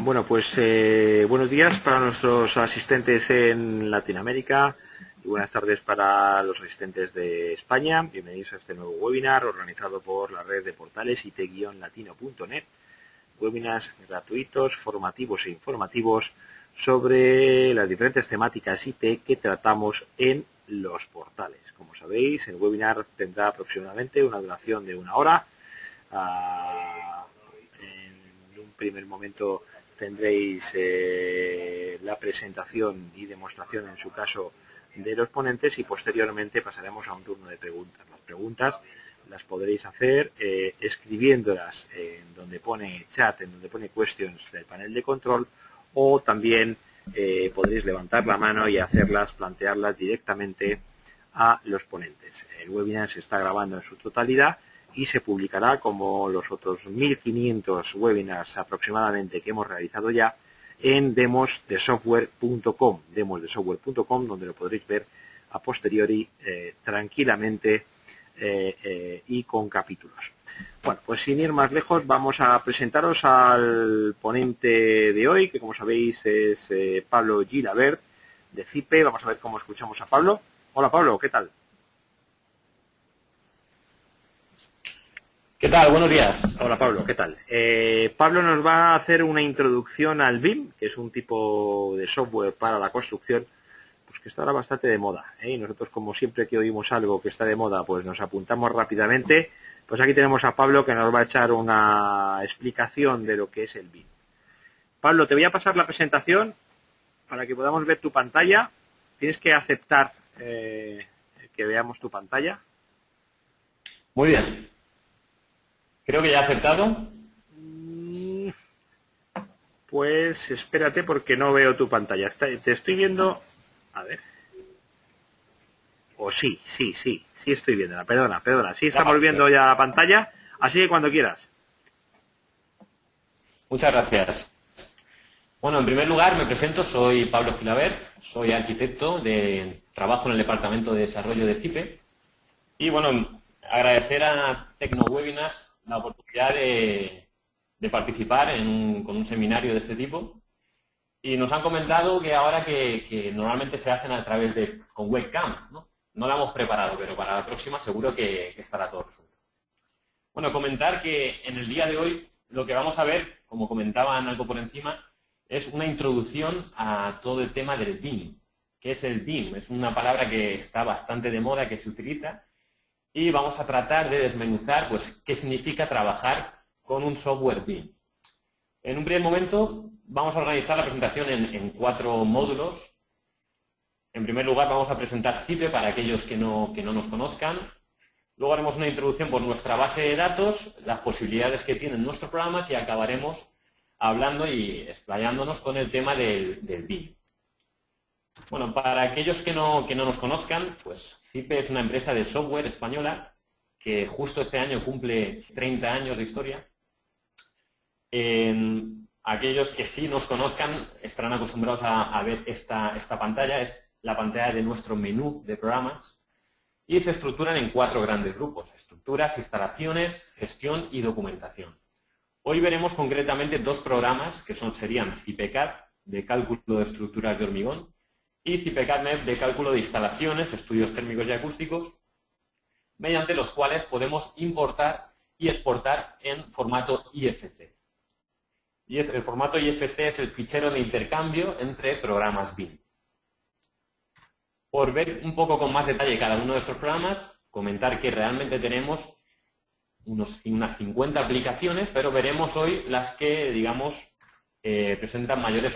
Bueno, pues buenos días para nuestros asistentes en Latinoamérica y buenas tardes para los asistentes de España. Bienvenidos a este nuevo webinar organizado por la red de portales it-latino.net. Webinars gratuitos, formativos e informativos sobre las diferentes temáticas IT que tratamos en los portales. Como sabéis, el webinar tendrá aproximadamente una duración de 1 hora. En un primer momento tendréis la presentación y demostración, en su caso, de los ponentes y posteriormente pasaremos a un turno de preguntas. Las preguntas las podréis hacer escribiéndolas en donde pone chat, en donde pone questions del panel de control, o también podréis levantar la mano y hacerlas, plantearlas directamente a los ponentes. El webinar se está grabando en su totalidad y se publicará, como los otros 1500 webinars aproximadamente que hemos realizado ya, en demosdesoftware.com, donde lo podréis ver a posteriori tranquilamente y con capítulos. Bueno, pues sin ir más lejos, vamos a presentaros al ponente de hoy, que como sabéis es Pablo Gilabert, de CIPE. Vamos a ver cómo escuchamos a Pablo. Hola Pablo, ¿qué tal? ¿Qué tal? Buenos días. Hola Pablo, ¿qué tal? Pablo nos va a hacer una introducción al BIM, que es un tipo de software para la construcción, pues que está ahora bastante de moda, ¿eh? Y nosotros, como siempre que oímos algo que está de moda, pues nos apuntamos rápidamente. Pues aquí tenemos a Pablo, que nos va a echar una explicación de lo que es el BIM. Pablo, te voy a pasar la presentación para que podamos ver tu pantalla. Tienes que aceptar que veamos tu pantalla. Muy bien. Creo que ya he aceptado. Pues espérate, porque no veo tu pantalla. Te estoy viendo. A ver. O sí estoy viéndola. Perdona. Sí estamos viendo ya la pantalla. Así que cuando quieras. Muchas gracias. Bueno, en primer lugar me presento, soy Pablo Gilabert, soy arquitecto, trabajo en el departamento de desarrollo de CIPE. Y bueno, agradecer a TecnoWebinars la oportunidad de participar con un seminario de este tipo. Y nos han comentado que ahora que normalmente se hacen a través con webcam, ¿no? No la hemos preparado, pero para la próxima seguro que estará todo resuelto. Bueno, comentar que en el día de hoy lo que vamos a ver, como comentaban algo por encima, es una introducción a todo el tema del BIM. ¿Qué es el BIM? Es una palabra que está bastante de moda, que se utiliza, y vamos a tratar de desmenuzar pues, qué significa trabajar con un software BIM. En un primer momento vamos a organizar la presentación en 4 módulos. En primer lugar vamos a presentar CIPE para aquellos que no nos conozcan. Luego haremos una introducción por nuestra base de datos, las posibilidades que tienen nuestros programas y acabaremos hablando y explayándonos con el tema del BIM. Bueno, para aquellos que no nos conozcan, pues CIPE es una empresa de software española que justo este año cumple 30 años de historia. Aquellos que sí nos conozcan estarán acostumbrados a ver esta pantalla, es la pantalla de nuestro menú de programas y se estructuran en 4 grandes grupos: estructuras, instalaciones, gestión y documentación. Hoy veremos concretamente 2 programas que serían CIPECAD, de cálculo de estructuras de hormigón, y CIPECAD-MEP, de cálculo de instalaciones, estudios térmicos y acústicos, mediante los cuales podemos importar y exportar en formato IFC. Y el formato IFC es el fichero de intercambio entre programas BIM. Por ver un poco con más detalle cada uno de estos programas, comentar que realmente tenemos unas 50 aplicaciones, pero veremos hoy las que, digamos, presentan mayores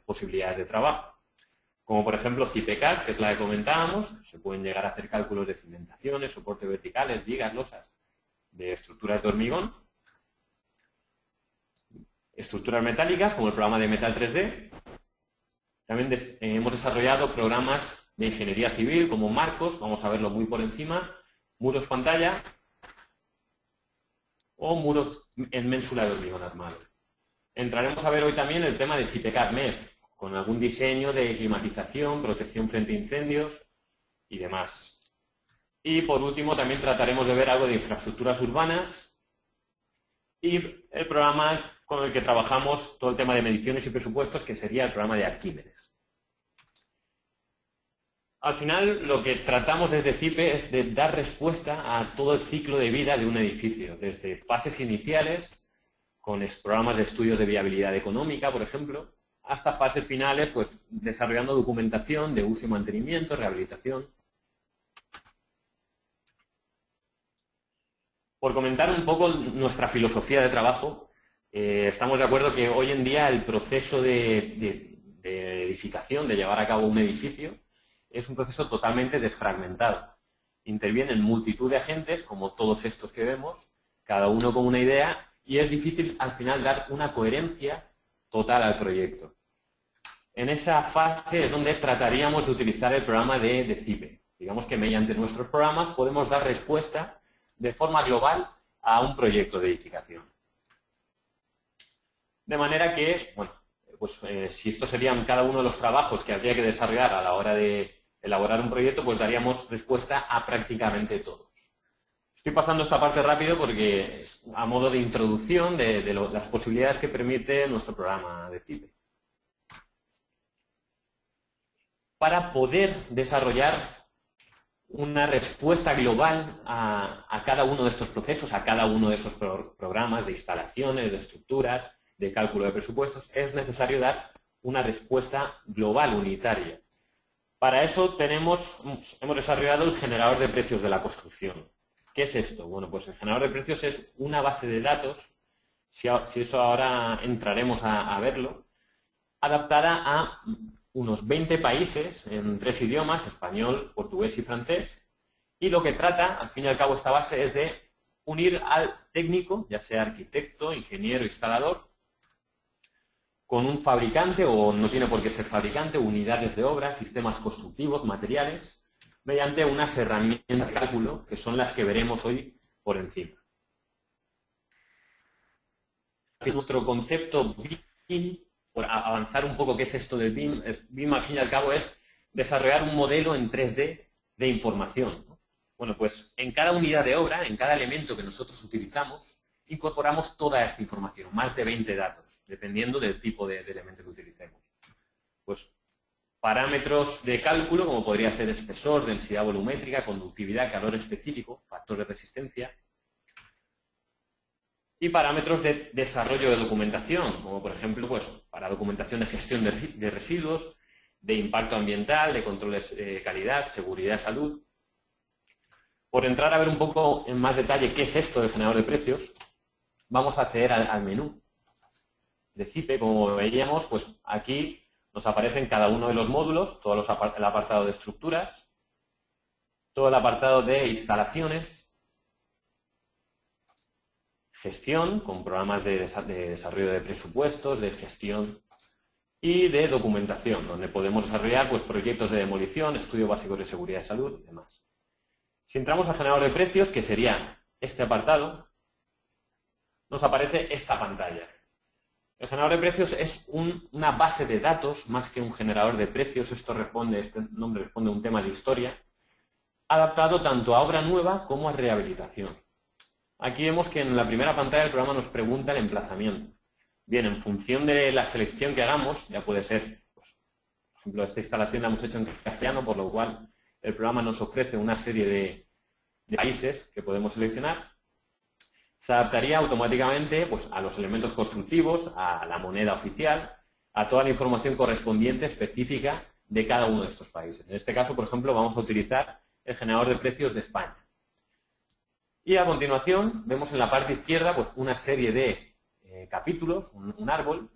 posibilidades de trabajo. Como por ejemplo CIPECAD, que es la que comentábamos, se pueden llegar a hacer cálculos de cimentaciones, soportes verticales, vigas, losas, de estructuras de hormigón, estructuras metálicas, como el programa de Metal 3D. También hemos desarrollado programas de ingeniería civil, como marcos, vamos a verlo muy por encima, muros pantalla o muros en ménsula de hormigón armado. Entraremos a ver hoy también el tema de CIPECAD-MEP, con algún diseño de climatización, protección frente a incendios y demás. Y por último también trataremos de ver algo de infraestructuras urbanas y el programa con el que trabajamos todo el tema de mediciones y presupuestos, que sería el programa de Arquímedes. Al final, lo que tratamos desde CIPE es de dar respuesta a todo el ciclo de vida de un edificio, desde fases iniciales, con programas de estudios de viabilidad económica, por ejemplo, hasta fases finales, pues desarrollando documentación de uso y mantenimiento, rehabilitación. Por comentar un poco nuestra filosofía de trabajo, estamos de acuerdo que hoy en día el proceso de edificación, de llevar a cabo un edificio, es un proceso totalmente desfragmentado. Intervienen multitud de agentes, como todos estos que vemos, cada uno con una idea, y es difícil al final dar una coherencia total al proyecto. En esa fase es donde trataríamos de utilizar el programa de CIPE. Digamos que mediante nuestros programas podemos dar respuesta de forma global a un proyecto de edificación. De manera que, bueno, pues si estos serían cada uno de los trabajos que habría que desarrollar a la hora de elaborar un proyecto, pues daríamos respuesta a prácticamente todos. Estoy pasando esta parte rápido porque es a modo de introducción de las posibilidades que permite nuestro programa de CIPE. Para poder desarrollar una respuesta global a cada uno de estos procesos, a cada uno de esos programas de instalaciones, de estructuras, de cálculo de presupuestos, es necesario dar una respuesta global, unitaria. Para eso hemos desarrollado el generador de precios de la construcción. ¿Qué es esto? Bueno, pues el generador de precios es una base de datos, si eso ahora entraremos a verlo, adaptada a unos 20 países en 3 idiomas, español, portugués y francés, y lo que trata, al fin y al cabo, esta base es de unir al técnico, ya sea arquitecto, ingeniero, instalador, con un fabricante, o no tiene por qué ser fabricante, unidades de obra, sistemas constructivos, materiales, mediante unas herramientas de cálculo que son las que veremos hoy por encima. Nuestro concepto BIM, por avanzar un poco qué es esto del BIM, BIM al fin y al cabo es desarrollar un modelo en 3D de información. Bueno, pues en cada unidad de obra, en cada elemento que nosotros utilizamos, incorporamos toda esta información, más de 20 datos, dependiendo del tipo de elemento que utilicemos. Pues parámetros de cálculo, como podría ser espesor, densidad volumétrica, conductividad, calor específico, factor de resistencia. Y parámetros de desarrollo de documentación, como por ejemplo, pues para documentación de gestión de residuos, de impacto ambiental, de controles de calidad, seguridad, salud. Por entrar a ver un poco en más detalle qué es esto del generador de precios, vamos a acceder al menú de CIPE. Como veíamos, pues aquí nos aparecen cada uno de los módulos, todo el apartado de estructuras, todo el apartado de instalaciones, gestión, con programas de desarrollo de presupuestos, de gestión y de documentación, donde podemos desarrollar pues, proyectos de demolición, estudio básico de seguridad y salud y demás. Si entramos al generador de precios, que sería este apartado, nos aparece esta pantalla. El generador de precios es una base de datos más que un generador de precios. Este nombre responde a un tema de historia, adaptado tanto a obra nueva como a rehabilitación. Aquí vemos que en la primera pantalla el programa nos pregunta el emplazamiento. Bien, en función de la selección que hagamos, ya puede ser, pues, por ejemplo, esta instalación la hemos hecho en castellano, por lo cual el programa nos ofrece una serie de países que podemos seleccionar. Se adaptaría automáticamente pues, a los elementos constructivos, a la moneda oficial, a toda la información correspondiente específica de cada uno de estos países. En este caso, por ejemplo, vamos a utilizar el generador de precios de España. Y a continuación vemos en la parte izquierda pues, una serie de capítulos, un árbol.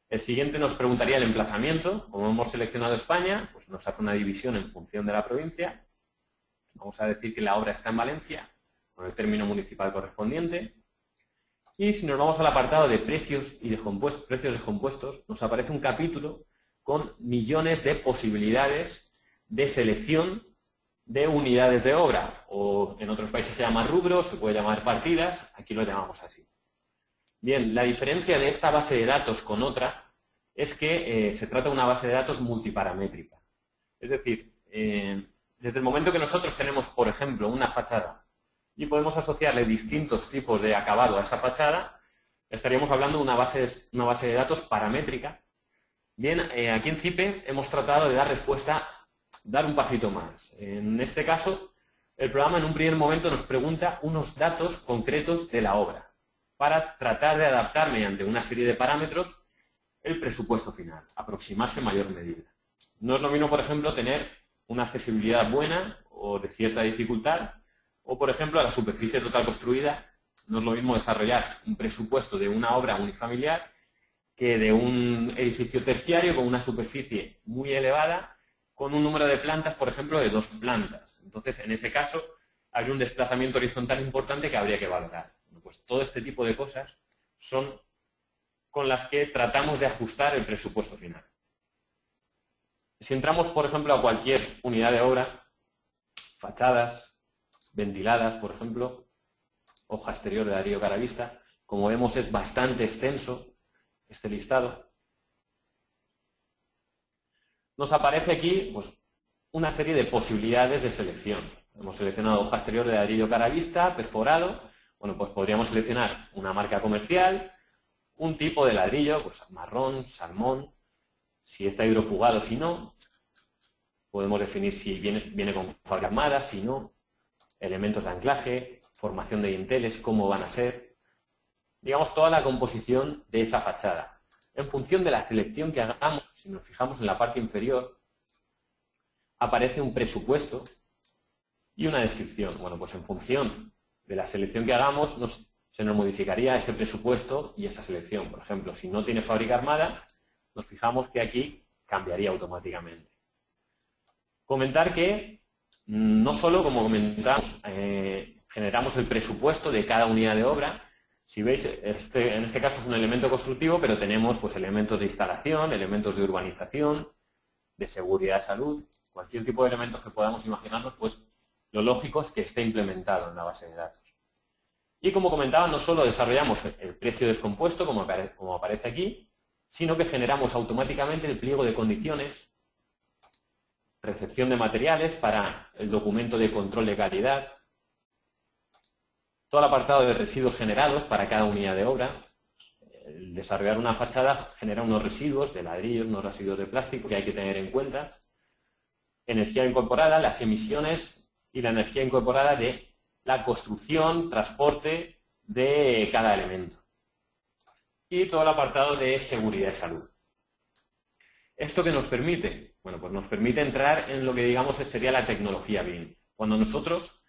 El siguiente nos preguntaría el emplazamiento. Como hemos seleccionado España, pues nos hace una división en función de la provincia. Vamos a decir que la obra está en Valencia, con el término municipal correspondiente. Y si nos vamos al apartado de precios y precios descompuestos, nos aparece un capítulo con millones de posibilidades de selección de unidades de obra, o en otros países se llama rubros, se puede llamar partidas, aquí lo llamamos así. Bien, la diferencia de esta base de datos con otra es que se trata de una base de datos multiparamétrica. Es decir, desde el momento que nosotros tenemos, por ejemplo, una fachada y podemos asociarle distintos tipos de acabado a esa fachada, estaríamos hablando de una base de datos paramétrica. Bien, aquí en CIPE hemos tratado de dar respuesta, dar un pasito más. En este caso, el programa en un primer momento nos pregunta unos datos concretos de la obra para tratar de adaptar mediante una serie de parámetros el presupuesto final, aproximarse en mayor medida. No es lo mismo, por ejemplo, tener una accesibilidad buena o de cierta dificultad, o, por ejemplo, a la superficie total construida. No es lo mismo desarrollar un presupuesto de una obra unifamiliar que de un edificio terciario con una superficie muy elevada, con un número de plantas, por ejemplo, de 2 plantas. Entonces, en ese caso, hay un desplazamiento horizontal importante que habría que valorar. Pues todo este tipo de cosas son con las que tratamos de ajustar el presupuesto final. Si entramos, por ejemplo, a cualquier unidad de obra, fachadas, ventiladas, por ejemplo, hoja exterior de ladrillo cara vista, como vemos es bastante extenso este listado. Nos aparece aquí pues, una serie de posibilidades de selección. Hemos seleccionado hoja exterior de ladrillo cara vista, perforado. Bueno, pues podríamos seleccionar una marca comercial, un tipo de ladrillo, pues marrón, salmón, si está hidrofugado, si no. Podemos definir si viene con fábrica armada, si no. Elementos de anclaje, formación de dinteles, cómo van a ser. Digamos, toda la composición de esa fachada. En función de la selección que hagamos, si nos fijamos en la parte inferior, aparece un presupuesto y una descripción. Bueno, pues en función de la selección que hagamos, se nos modificaría ese presupuesto y esa selección. Por ejemplo, si no tiene fábrica armada, nos fijamos que aquí cambiaría automáticamente. Comentar que no solo, como comentamos, generamos el presupuesto de cada unidad de obra. Si veis, en este caso es un elemento constructivo, pero tenemos pues, elementos de instalación, elementos de urbanización, de seguridad de salud, cualquier tipo de elementos que podamos imaginarnos, pues lo lógico es que esté implementado en la base de datos. Y como comentaba, no solo desarrollamos el precio descompuesto, como aparece aquí, sino que generamos automáticamente el pliego de condiciones, recepción de materiales para el documento de control de calidad, todo el apartado de residuos generados para cada unidad de obra. El desarrollar una fachada genera unos residuos de ladrillos, unos residuos de plástico que hay que tener en cuenta. Energía incorporada, las emisiones y la energía incorporada de la construcción, transporte de cada elemento. Y todo el apartado de seguridad y salud. ¿Esto qué nos permite? Bueno, pues nos permite entrar en lo que digamos sería la tecnología BIM. Cuando nosotros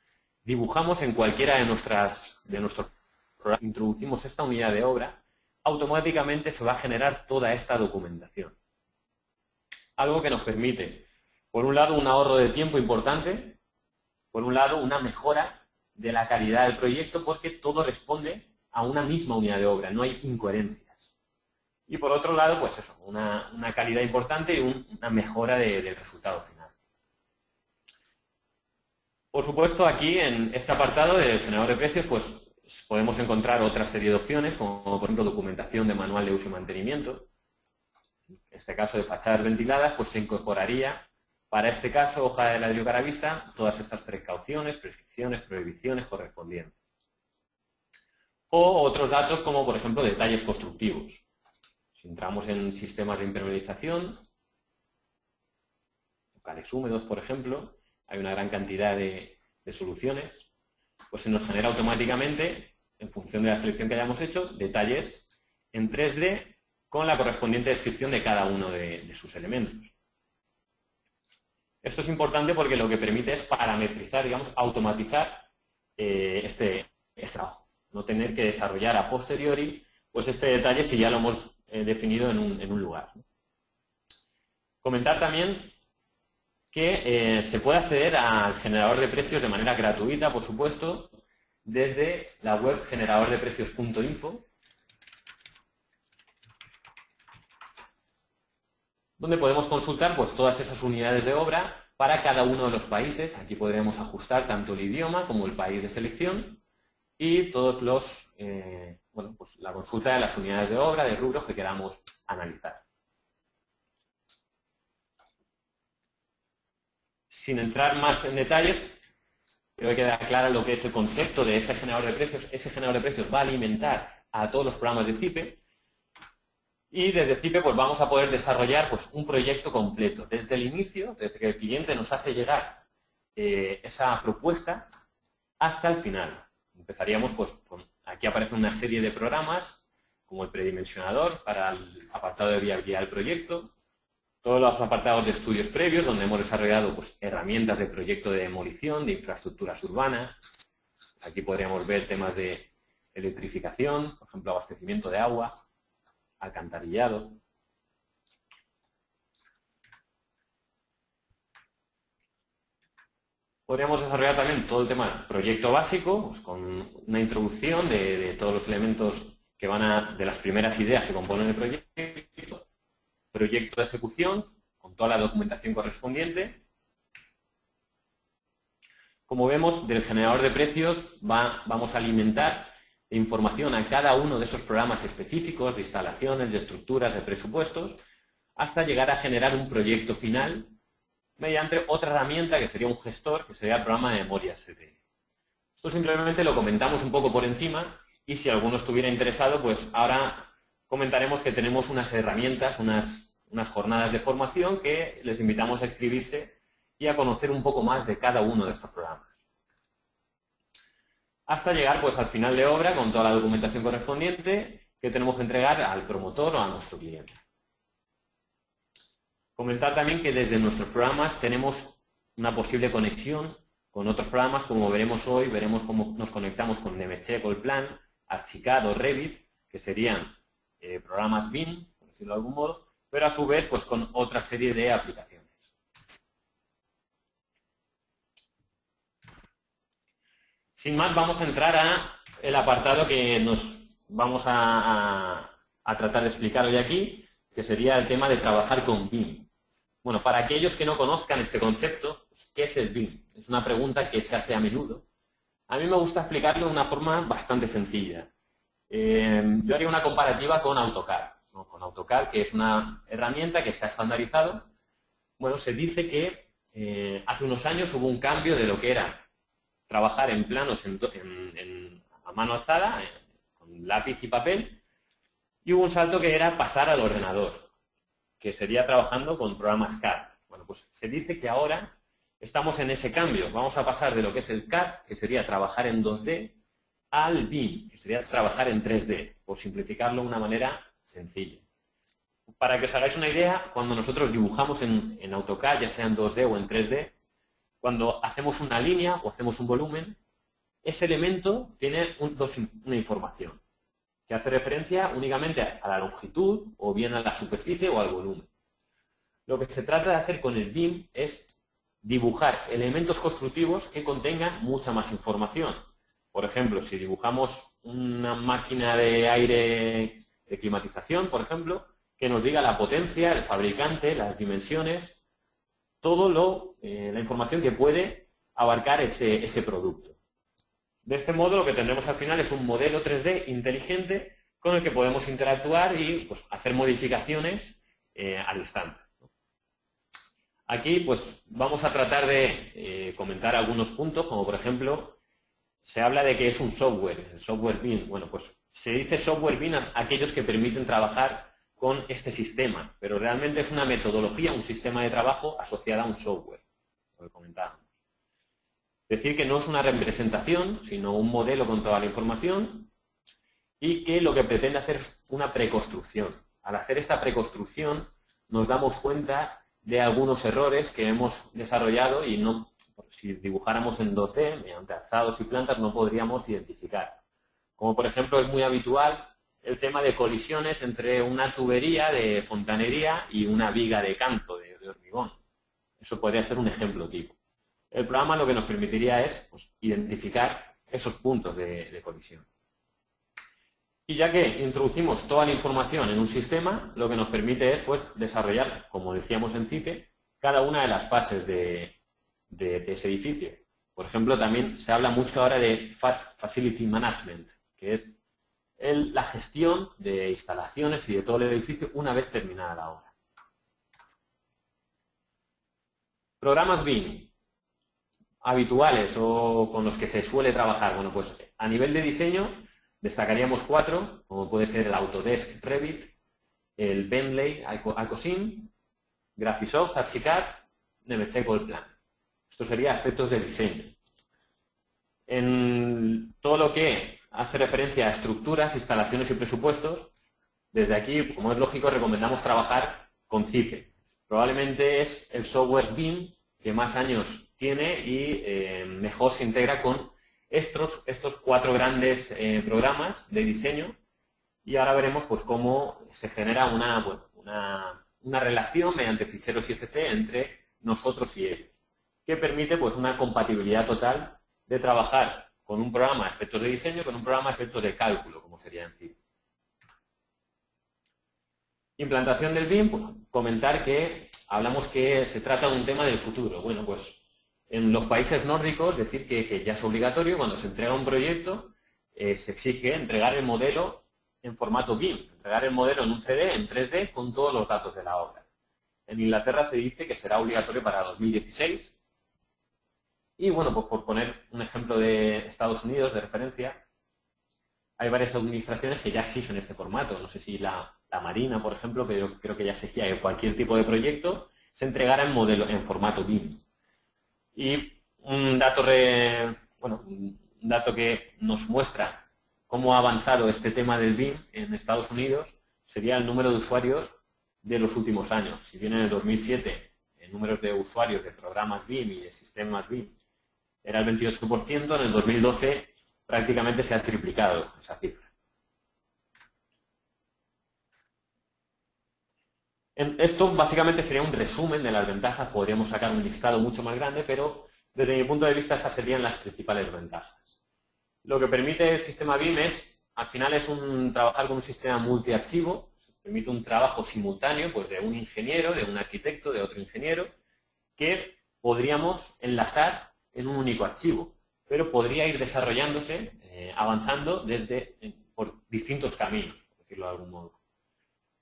dibujamos en cualquiera de nuestros programas, introducimos esta unidad de obra, automáticamente se va a generar toda esta documentación. Algo que nos permite, por un lado, un ahorro de tiempo importante, por un lado, una mejora de la calidad del proyecto, porque todo responde a una misma unidad de obra, no hay incoherencias. Y por otro lado, pues eso, una calidad importante y una mejora del resultado final. Por supuesto, aquí en este apartado del generador de precios, pues podemos encontrar otra serie de opciones, como por ejemplo documentación de manual de uso y mantenimiento. En este caso de fachadas ventiladas, pues se incorporaría, para este caso, hoja de ladrillo cara vista, todas estas precauciones, prescripciones, prohibiciones correspondientes. O otros datos como, por ejemplo, detalles constructivos. Si entramos en sistemas de impermeabilización, locales húmedos, por ejemplo, hay una gran cantidad de soluciones, pues se nos genera automáticamente, en función de la selección que hayamos hecho, detalles en 3D con la correspondiente descripción de cada uno de sus elementos. Esto es importante porque lo que permite es parametrizar, digamos, automatizar este trabajo. No tener que desarrollar a posteriori pues este detalle si ya lo hemos definido en un lugar. Comentar también que se puede acceder al generador de precios de manera gratuita, por supuesto, desde la web generadordeprecios.info, donde podemos consultar pues, todas esas unidades de obra para cada uno de los países. Aquí podremos ajustar tanto el idioma como el país de selección y todos los, bueno, pues la consulta de las unidades de obra, de rubros que queramos analizar. Sin entrar más en detalles, creo que queda claro lo que es el concepto de ese generador de precios. Ese generador de precios va a alimentar a todos los programas de CIPE. Y desde CIPE pues vamos a poder desarrollar pues un proyecto completo, desde el inicio, desde que el cliente nos hace llegar esa propuesta hasta el final. Empezaríamos pues aquí aparece una serie de programas como el predimensionador para el apartado de viabilidad del proyecto, todos los apartados de estudios previos donde hemos desarrollado pues herramientas de proyecto de demolición, de infraestructuras urbanas. Aquí podríamos ver temas de electrificación, por ejemplo abastecimiento de agua, alcantarillado. Podríamos desarrollar también todo el tema del proyecto básico, pues con una introducción de todos los elementos que van de las primeras ideas que componen el proyecto, proyecto de ejecución, con toda la documentación correspondiente. Como vemos, del generador de precios vamos a alimentar información a cada uno de esos programas específicos de instalaciones, de estructuras, de presupuestos, hasta llegar a generar un proyecto final mediante otra herramienta que sería un gestor, que sería el programa de memorias CTL. Esto simplemente lo comentamos un poco por encima y si alguno estuviera interesado, pues ahora comentaremos que tenemos unas herramientas, unas jornadas de formación que les invitamos a inscribirse y a conocer un poco más de cada uno de estos programas. Hasta llegar pues al final de obra con toda la documentación correspondiente que tenemos que entregar al promotor o a nuestro cliente. Comentar también que desde nuestros programas tenemos una posible conexión con otros programas, como veremos hoy, veremos cómo nos conectamos con Nemetschek o el Plan, Archicad o Revit, que serían programas BIM, por decirlo de algún modo, pero a su vez pues con otra serie de aplicaciones. Sin más, vamos a entrar a el apartado que nos vamos a tratar de explicar hoy aquí, que sería el tema de trabajar con BIM. Bueno, para aquellos que no conozcan este concepto, ¿qué es el BIM? Es una pregunta que se hace a menudo. A mí me gusta explicarlo de una forma bastante sencilla. Yo haría una comparativa con AutoCAD, ¿no? Con AutoCAD, que es una herramienta que se ha estandarizado. Bueno, se dice que hace unos años hubo un cambio de lo que era trabajar en planos a mano alzada, con lápiz y papel, y hubo un salto que era pasar al ordenador, que sería trabajando con programas CAD. Bueno, pues se dice que ahora estamos en ese cambio. Vamos a pasar de lo que es el CAD, que sería trabajar en 2D, al BIM, que sería trabajar en 3D, por simplificarlo de una manera sencilla. Para que os hagáis una idea, cuando nosotros dibujamos en AutoCAD, ya sea en 2D o en 3D, cuando hacemos una línea o hacemos un volumen, ese elemento tiene una información que hace referencia únicamente a la longitud o bien a la superficie o al volumen. Lo que se trata de hacer con el BIM es dibujar elementos constructivos que contengan mucha más información. Por ejemplo, si dibujamos una máquina de aire de climatización, por ejemplo, que nos diga la potencia, el fabricante, las dimensiones, todo la información que puede abarcar ese producto. De este modo lo que tendremos al final es un modelo 3D inteligente con el que podemos interactuar y pues, hacer modificaciones al instante. Aquí pues vamos a tratar de comentar algunos puntos, como por ejemplo, se habla de que es un software, el software BIM. Bueno, pues se dice software BIM a aquellos que permiten trabajar con este sistema, pero realmente es una metodología, un sistema de trabajo asociada a un software, lo que comentábamos. Decir que no es una representación, sino un modelo con toda la información y que lo que pretende hacer es una preconstrucción. Al hacer esta preconstrucción nos damos cuenta de algunos errores que hemos desarrollado y no, si dibujáramos en 2D, mediante alzados y plantas, no podríamos identificar. Como por ejemplo es muy habitual el tema de colisiones entre una tubería de fontanería y una viga de canto de hormigón. Eso podría ser un ejemplo tipo. El programa lo que nos permitiría es pues, identificar esos puntos de colisión. Y ya que introducimos toda la información en un sistema, lo que nos permite es pues, desarrollar, como decíamos en CIPE, cada una de las fases de ese edificio. Por ejemplo, también se habla mucho ahora de Facility Management, que es la gestión de instalaciones y de todo el edificio una vez terminada la obra. Programas BIM habituales o con los que se suele trabajar. Bueno, pues a nivel de diseño Destacaríamos 4, como puede ser el Autodesk Revit, el Bentley Alcosim, Graphisoft, Archicad, Nemetschek o el Plan. Esto sería aspectos de diseño. En todo lo que hace referencia a estructuras, instalaciones y presupuestos, desde aquí, como es lógico, recomendamos trabajar con CIPE. Probablemente es el software BIM que más años tiene y mejor se integra con estos 4 grandes programas de diseño, y ahora veremos pues cómo se genera una relación mediante ficheros IFC entre nosotros y ellos, que permite pues una compatibilidad total de trabajar con un programa de aspectos de diseño con un programa de aspectos de cálculo, como sería en CIPE. Implantación del BIM, pues, comentar que hablamos que se trata de un tema del futuro. Bueno, pues en los países nórdicos decir que ya es obligatorio cuando se entrega un proyecto, se exige entregar el modelo en formato BIM, entregar el modelo en un CD, en 3D, con todos los datos de la obra. En Inglaterra se dice que será obligatorio para 2016. Y bueno, pues por poner un ejemplo de Estados Unidos de referencia, hay varias administraciones que ya exigen este formato. No sé si la Marina, por ejemplo, que yo creo que ya exigía que cualquier tipo de proyecto se entregara en modelo en formato BIM. Y un dato que nos muestra cómo ha avanzado este tema del BIM en Estados Unidos sería el número de usuarios de los últimos años. Si bien en el 2007 el número de usuarios de programas BIM y de sistemas BIM era el 28%, en el 2012 prácticamente se ha triplicado esa cifra. Esto básicamente sería un resumen de las ventajas. Podríamos sacar un listado mucho más grande, pero desde mi punto de vista estas serían las principales ventajas. Lo que permite el sistema BIM al final es trabajar con un sistema multiarchivo, permite un trabajo simultáneo pues, de un ingeniero, de un arquitecto, de otro ingeniero, que podríamos enlazar en un único archivo, pero podría ir desarrollándose, avanzando por distintos caminos, por decirlo de algún modo.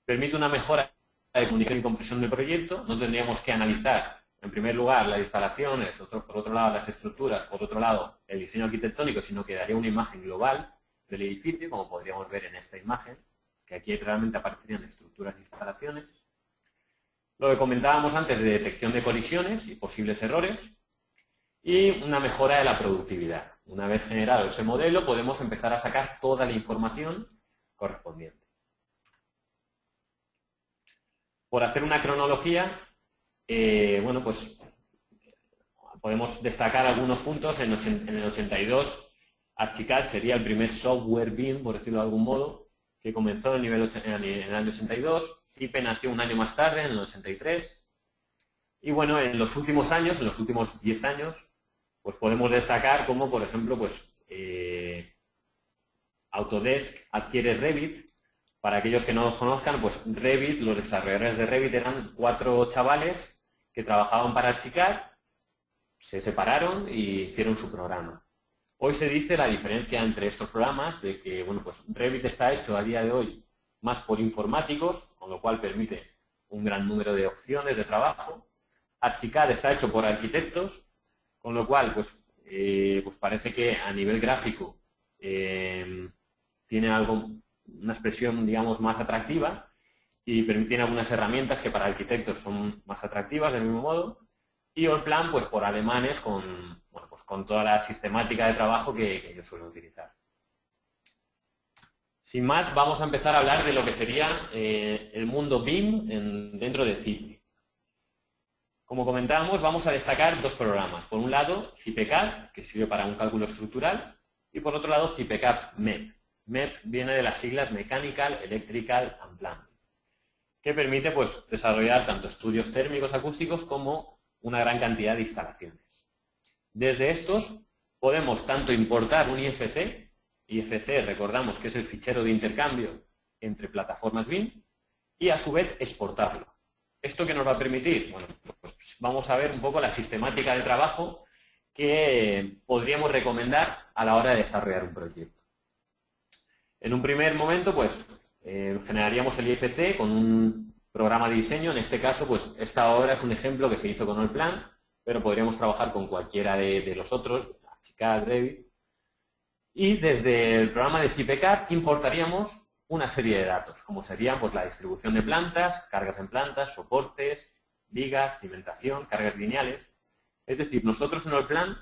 Permite una mejora de comunicación y compresión del proyecto. No tendríamos que analizar, en primer lugar, las instalaciones, por otro lado, las estructuras, por otro lado, el diseño arquitectónico, sino que daría una imagen global del edificio, como podríamos ver en esta imagen, que aquí realmente aparecerían estructuras e instalaciones. Lo que comentábamos antes de detección de colisiones y posibles errores, y una mejora de la productividad. Una vez generado ese modelo, podemos empezar a sacar toda la información correspondiente. Por hacer una cronología, bueno, pues podemos destacar algunos puntos. En el 82, Archicad sería el primer software BIM, por decirlo de algún modo, que comenzó en el año 82. CIPE nació un año más tarde, en el 83. Y bueno, en los últimos años, en los últimos 10 años, pues podemos destacar como, por ejemplo, pues Autodesk adquiere Revit. Para aquellos que no los conozcan, pues Revit, los desarrolladores de Revit eran 4 chavales que trabajaban para Archicad, se separaron y hicieron su programa. Hoy se dice la diferencia entre estos programas de que, bueno, pues Revit está hecho a día de hoy más por informáticos, con lo cual permite un gran número de opciones de trabajo. Archicad está hecho por arquitectos, con lo cual, pues parece que a nivel gráfico tiene una expresión, digamos, más atractiva y tiene algunas herramientas que para arquitectos son más atractivas, del mismo modo. Y Allplan, pues por alemanes, con toda la sistemática de trabajo que ellos suelen utilizar. Sin más, vamos a empezar a hablar de lo que sería el mundo BIM dentro de CIPE. Como comentábamos, vamos a destacar 2 programas. Por un lado, CIPECAD, que sirve para un cálculo estructural, y por otro lado, CIPECAD MEP. MEP viene de las siglas Mechanical, Electrical and Plumbing, que permite pues, desarrollar tanto estudios térmicos acústicos como una gran cantidad de instalaciones. Desde estos podemos tanto importar un IFC, recordamos que es el fichero de intercambio entre plataformas BIM, y a su vez exportarlo. ¿Esto qué nos va a permitir? Bueno, pues vamos a ver un poco la sistemática de trabajo que podríamos recomendar a la hora de desarrollar un proyecto. En un primer momento, pues, generaríamos el IFC con un programa de diseño. En este caso, pues, esta obra es un ejemplo que se hizo con Allplan, pero podríamos trabajar con cualquiera de los otros, Archicad, Revit. Y desde el programa de CipeCAD importaríamos una serie de datos, como serían pues, la distribución de plantas, cargas en plantas, soportes, vigas, cimentación, cargas lineales. Es decir, nosotros en el plan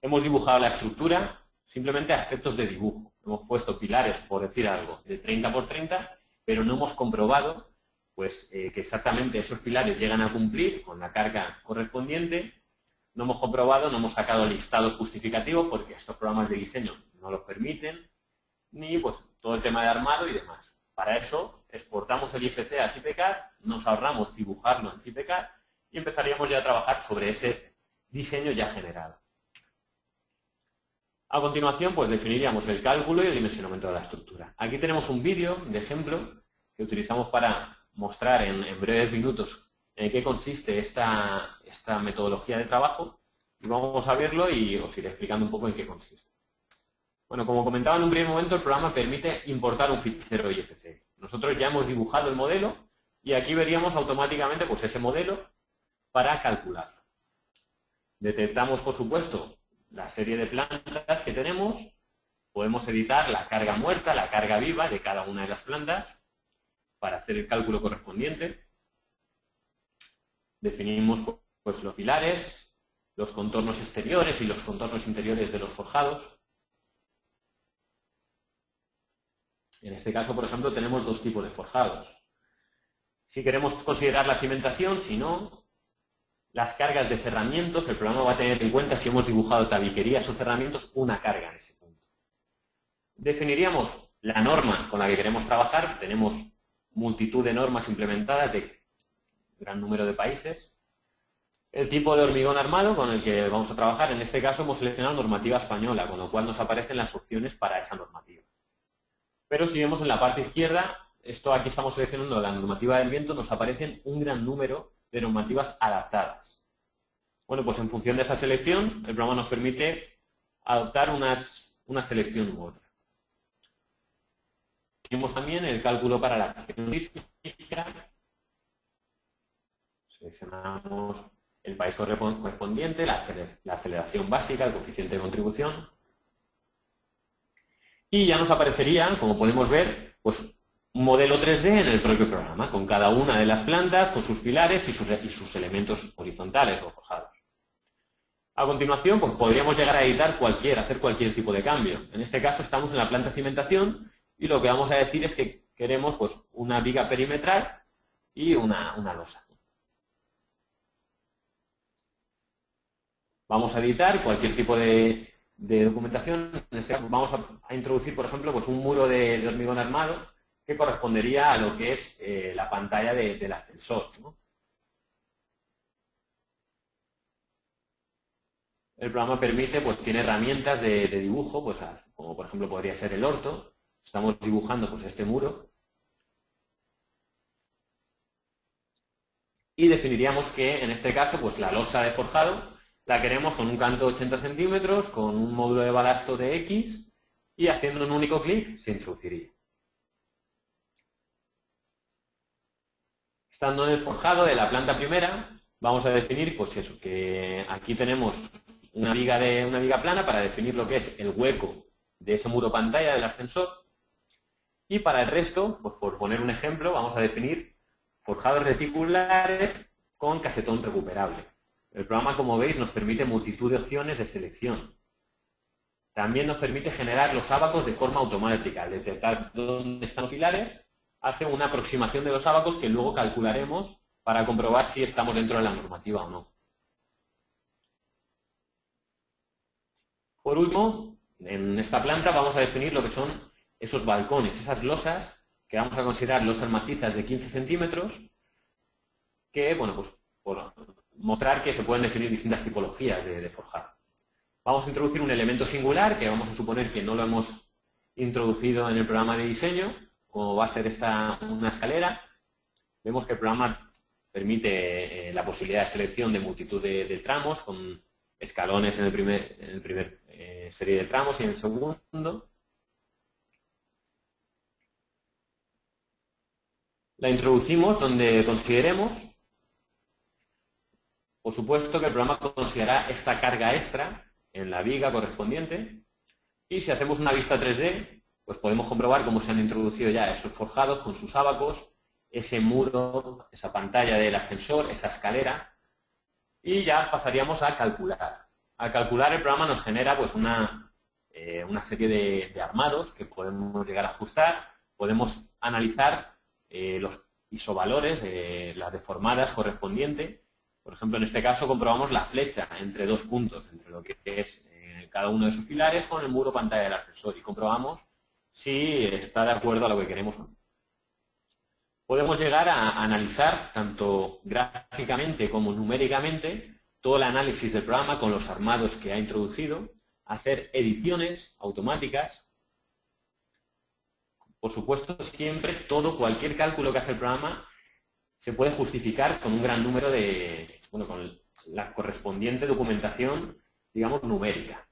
hemos dibujado la estructura simplemente a efectos de dibujo. Hemos puesto pilares, por decir algo, de 30 por 30, pero no hemos comprobado pues, que exactamente esos pilares llegan a cumplir con la carga correspondiente. No hemos comprobado, no hemos sacado listados justificativos porque estos programas de diseño no los permiten, ni pues todo el tema de armado y demás. Para eso exportamos el IFC a CipeCAD, nos ahorramos dibujarlo en CipeCAD y empezaríamos ya a trabajar sobre ese diseño ya generado. A continuación, pues definiríamos el cálculo y el dimensionamiento de la estructura. Aquí tenemos un vídeo de ejemplo que utilizamos para mostrar en breves minutos en qué consiste esta metodología de trabajo. Y vamos a verlo y os iré explicando un poco en qué consiste. Bueno, como comentaba en un primer momento, el programa permite importar un fichero IFC. Nosotros ya hemos dibujado el modelo y aquí veríamos automáticamente pues, ese modelo para calcularlo. Detectamos, por supuesto, la serie de plantas que tenemos. Podemos editar la carga muerta, la carga viva de cada una de las plantas para hacer el cálculo correspondiente. Definimos pues, los pilares, los contornos exteriores y los contornos interiores de los forjados. En este caso, por ejemplo, tenemos dos tipos de forjados. Si queremos considerar la cimentación, si no, las cargas de cerramientos, el programa va a tener en cuenta si hemos dibujado tabiquerías o cerramientos, una carga en ese punto. Definiríamos la norma con la que queremos trabajar. Tenemos multitud de normas implementadas de gran número de países. El tipo de hormigón armado con el que vamos a trabajar, en este caso hemos seleccionado normativa española, con lo cual nos aparecen las opciones para esa normativa. Pero si vemos en la parte izquierda, esto aquí estamos seleccionando la normativa del viento, nos aparecen un gran número de normativas adaptadas. Bueno, pues en función de esa selección, el programa nos permite adoptar una selección u otra. Tenemos también el cálculo para la acción sísmica. Seleccionamos el país correspondiente, la aceleración básica, el coeficiente de contribución. Y ya nos aparecería, como podemos ver, pues un modelo 3D en el propio programa, con cada una de las plantas, con sus pilares y sus elementos horizontales o forjados. A continuación, pues podríamos llegar a editar hacer cualquier tipo de cambio. En este caso estamos en la planta de cimentación y lo que vamos a decir es que queremos pues, una viga perimetral y una losa. Vamos a editar cualquier tipo de documentación. En este caso vamos a introducir, por ejemplo, pues un muro de hormigón armado que correspondería a lo que es la pantalla del ascensor, ¿no? El programa permite, pues tiene herramientas de dibujo, pues como por ejemplo podría ser el orto. Estamos dibujando pues este muro. Y definiríamos que en este caso, pues la losa de forjado la queremos con un canto de 80 centímetros, con un módulo de balasto de X y haciendo un único clic se introduciría. Estando en el forjado de la planta primera, vamos a definir pues eso, que aquí tenemos una viga plana para definir lo que es el hueco de ese muro pantalla del ascensor. Y para el resto, pues por poner un ejemplo, vamos a definir forjados reticulares con casetón recuperable. El programa, como veis, nos permite multitud de opciones de selección. También nos permite generar los ábacos de forma automática. Al detectar dónde están los pilares, hace una aproximación de los ábacos que luego calcularemos para comprobar si estamos dentro de la normativa o no. Por último, en esta planta vamos a definir lo que son esos balcones, esas losas, que vamos a considerar losas macizas de 15 centímetros, que, bueno, pues por mostrar que se pueden definir distintas tipologías de forjado. Vamos a introducir un elemento singular, que vamos a suponer que no lo hemos introducido en el programa de diseño, como va a ser una escalera. Vemos que el programa permite la posibilidad de selección de multitud de tramos, con escalones en el primer serie de tramos y en el segundo. La introducimos donde consideremos. Por supuesto que el programa considerará esta carga extra en la viga correspondiente Y si hacemos una vista 3D, pues podemos comprobar cómo se han introducido ya esos forjados con sus ábacos, ese muro, esa pantalla del ascensor, esa escalera, y ya pasaríamos a calcular. Al calcular el programa nos genera pues una serie de armados que podemos llegar a ajustar, podemos analizar los isovalores, las deformadas correspondientes. Por ejemplo, en este caso comprobamos la flecha entre dos puntos, entre lo que es cada uno de sus pilares con el muro pantalla del ascensor, y comprobamos si está de acuerdo a lo que queremos o no. Podemos llegar a analizar tanto gráficamente como numéricamente todo el análisis del programa con los armados que ha introducido, hacer ediciones automáticas. Por supuesto, siempre cualquier cálculo que hace el programa se puede justificar con un gran número con la correspondiente documentación, digamos, numérica.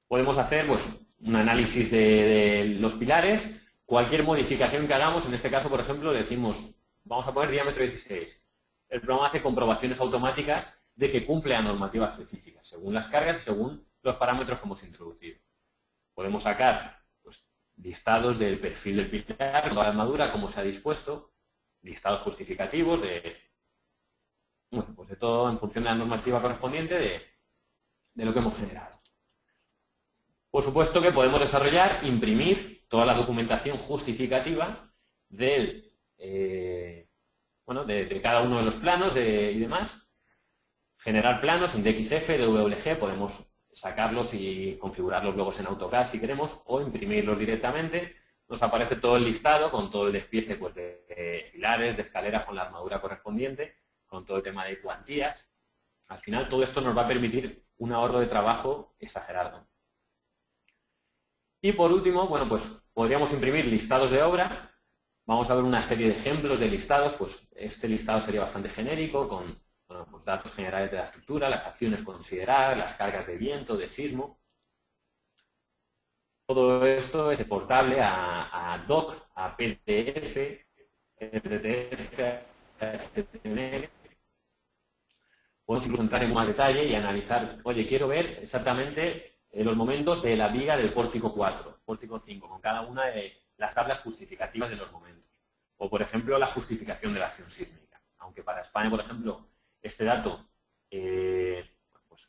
Podemos hacer pues, un análisis de los pilares. Cualquier modificación que hagamos, en este caso, por ejemplo, decimos, vamos a poner diámetro 16. El programa hace comprobaciones automáticas de que cumple a normativas específicas, según las cargas y según los parámetros que hemos introducido. Podemos sacar pues, listados del perfil del pilar, toda la armadura, cómo se ha dispuesto, listados justificativos de todo en función de la normativa correspondiente de lo que hemos generado. Por supuesto que podemos desarrollar, imprimir toda la documentación justificativa de cada uno de los planos y demás. Generar planos en DXF, DWG, podemos sacarlos y configurarlos luego en AutoCAD si queremos, o imprimirlos directamente. Nos aparece todo el listado con todo el despiece pues, de pilares, de escaleras con la armadura correspondiente, con todo el tema de cuantías. Al final todo esto nos va a permitir un ahorro de trabajo exagerado. Y por último, bueno, pues podríamos imprimir listados de obra. Vamos a ver una serie de ejemplos de listados. Pues este listado sería bastante genérico, con pues datos generales de la estructura, las acciones consideradas, las cargas de viento, de sismo. Todo esto es exportable a DOC, a PDF, RTF, HTML. Podemos incluso entrar en más detalle y analizar, oye, quiero ver exactamente los momentos de la viga del pórtico 4, pórtico 5, con cada una de las tablas justificativas de los momentos. O, por ejemplo, la justificación de la acción sísmica. Aunque para España, por ejemplo, este dato pues,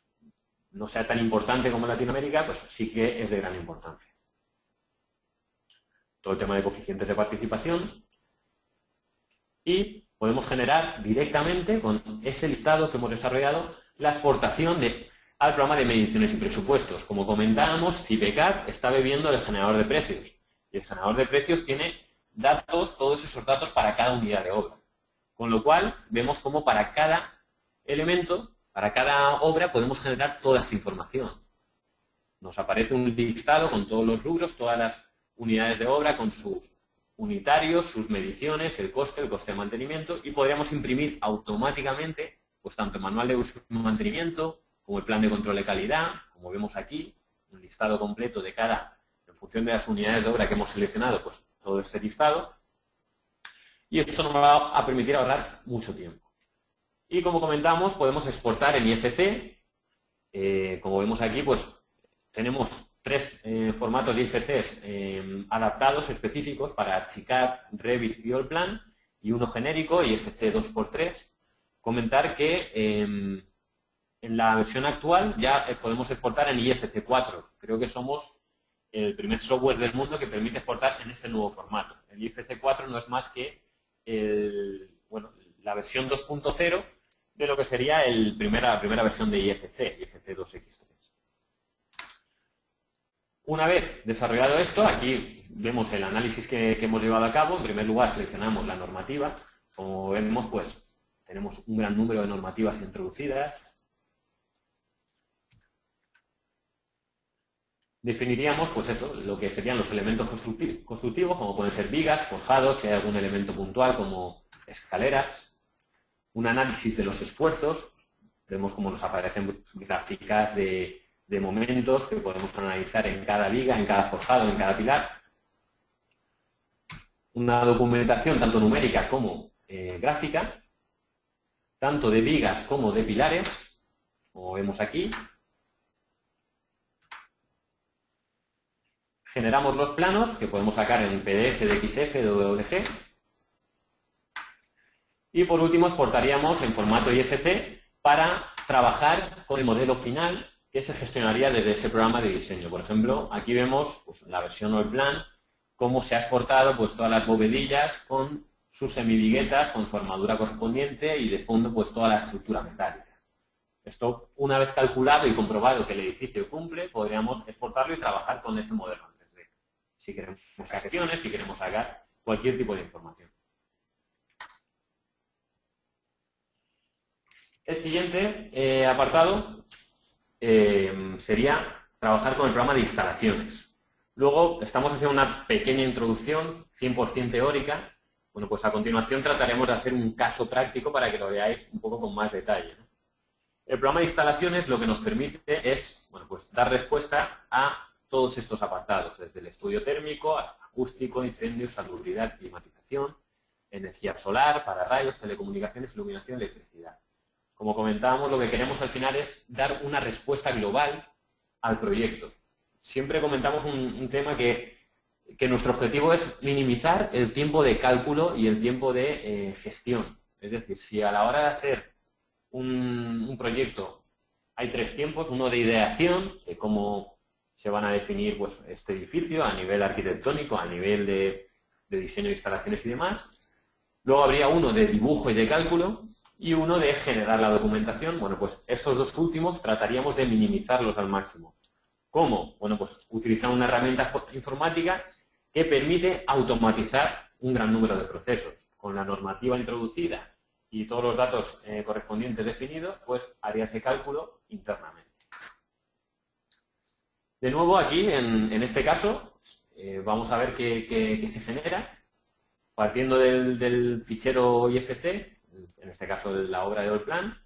no sea tan importante como en Latinoamérica, pues sí que es de gran importancia. Todo el tema de coeficientes de participación. Y podemos generar directamente con ese listado que hemos desarrollado la exportación al programa de mediciones y presupuestos. Como comentábamos, CIPECAD está bebiendo del generador de precios. Y el generador de precios tiene datos, todos esos datos para cada unidad de obra. Con lo cual, vemos cómo para cada elemento, para cada obra, podemos generar toda esta información. Nos aparece un listado con todos los rubros, todas las unidades de obra, con sus unitarios, sus mediciones, el coste de mantenimiento, y podríamos imprimir automáticamente, pues tanto el manual de uso y mantenimiento, como el plan de control de calidad, como vemos aquí, un listado completo de en función de las unidades de obra que hemos seleccionado, pues todo este listado. Y esto nos va a permitir ahorrar mucho tiempo. Y como comentamos, podemos exportar en IFC. Como vemos aquí, pues tenemos 3 formatos de IFCs adaptados, específicos, para Archicad, Revit y Allplan, y uno genérico, IFC 2x3. Comentar que en la versión actual ya podemos exportar en IFC 4. Creo que somos el primer software del mundo que permite exportar en este nuevo formato. El IFC 4 no es más que la versión 2.0 de lo que sería la primera versión de IFC, IFC 2x3. Una vez desarrollado esto, aquí vemos el análisis que hemos llevado a cabo. En primer lugar, seleccionamos la normativa. Como vemos, pues tenemos un gran número de normativas introducidas. Definiríamos, pues eso, lo que serían los elementos constructivos, como pueden ser vigas, forjados, si hay algún elemento puntual como escaleras. Un análisis de los esfuerzos. Vemos cómo nos aparecen gráficas de momentos que podemos analizar en cada viga, en cada forjado, en cada pilar. Una documentación tanto numérica como gráfica, tanto de vigas como de pilares, como vemos aquí. generamos los planos que podemos sacar en PDF, DXF, DWG. Y por último exportaríamos en formato IFC para trabajar con el modelo final que se gestionaría desde ese programa de diseño. Por ejemplo, aquí vemos pues, la versión o el plan, cómo se ha exportado pues, todas las bovedillas con sus semiviguetas, con su armadura correspondiente y de fondo pues, toda la estructura metálica. Esto, una vez calculado y comprobado que el edificio cumple, podríamos exportarlo y trabajar con ese modelo en 3D. Si queremos sacar secciones, si queremos sacar cualquier tipo de información. El siguiente apartado sería trabajar con el programa de instalaciones. Luego estamos haciendo una pequeña introducción 100% teórica. Bueno, pues a continuación trataremos de hacer un caso práctico para que lo veáis un poco con más detalle, ¿no? El programa de instalaciones lo que nos permite es bueno, pues dar respuesta a todos estos apartados, desde el estudio térmico, acústico, incendios, salubridad, climatización, energía solar, pararrayos, telecomunicaciones, iluminación, electricidad. Como comentábamos, lo que queremos al final es dar una respuesta global al proyecto. Siempre comentamos un tema que nuestro objetivo es minimizar el tiempo de cálculo y el tiempo de gestión. Es decir, si a la hora de hacer un proyecto hay 3 tiempos, uno de ideación, de cómo se van a definir pues, este edificio a nivel arquitectónico, a nivel de diseño de instalaciones y demás. Luego habría uno de dibujo y de cálculo, y uno de generar la documentación. Bueno, pues estos 2 últimos trataríamos de minimizarlos al máximo. ¿Cómo? Bueno, pues utilizando una herramienta informática que permite automatizar un gran número de procesos. Con la normativa introducida y todos los datos correspondientes definidos, pues haría ese cálculo internamente. De nuevo aquí, en este caso, vamos a ver qué se genera. Partiendo del fichero IFC, en este caso de la obra de Allplan,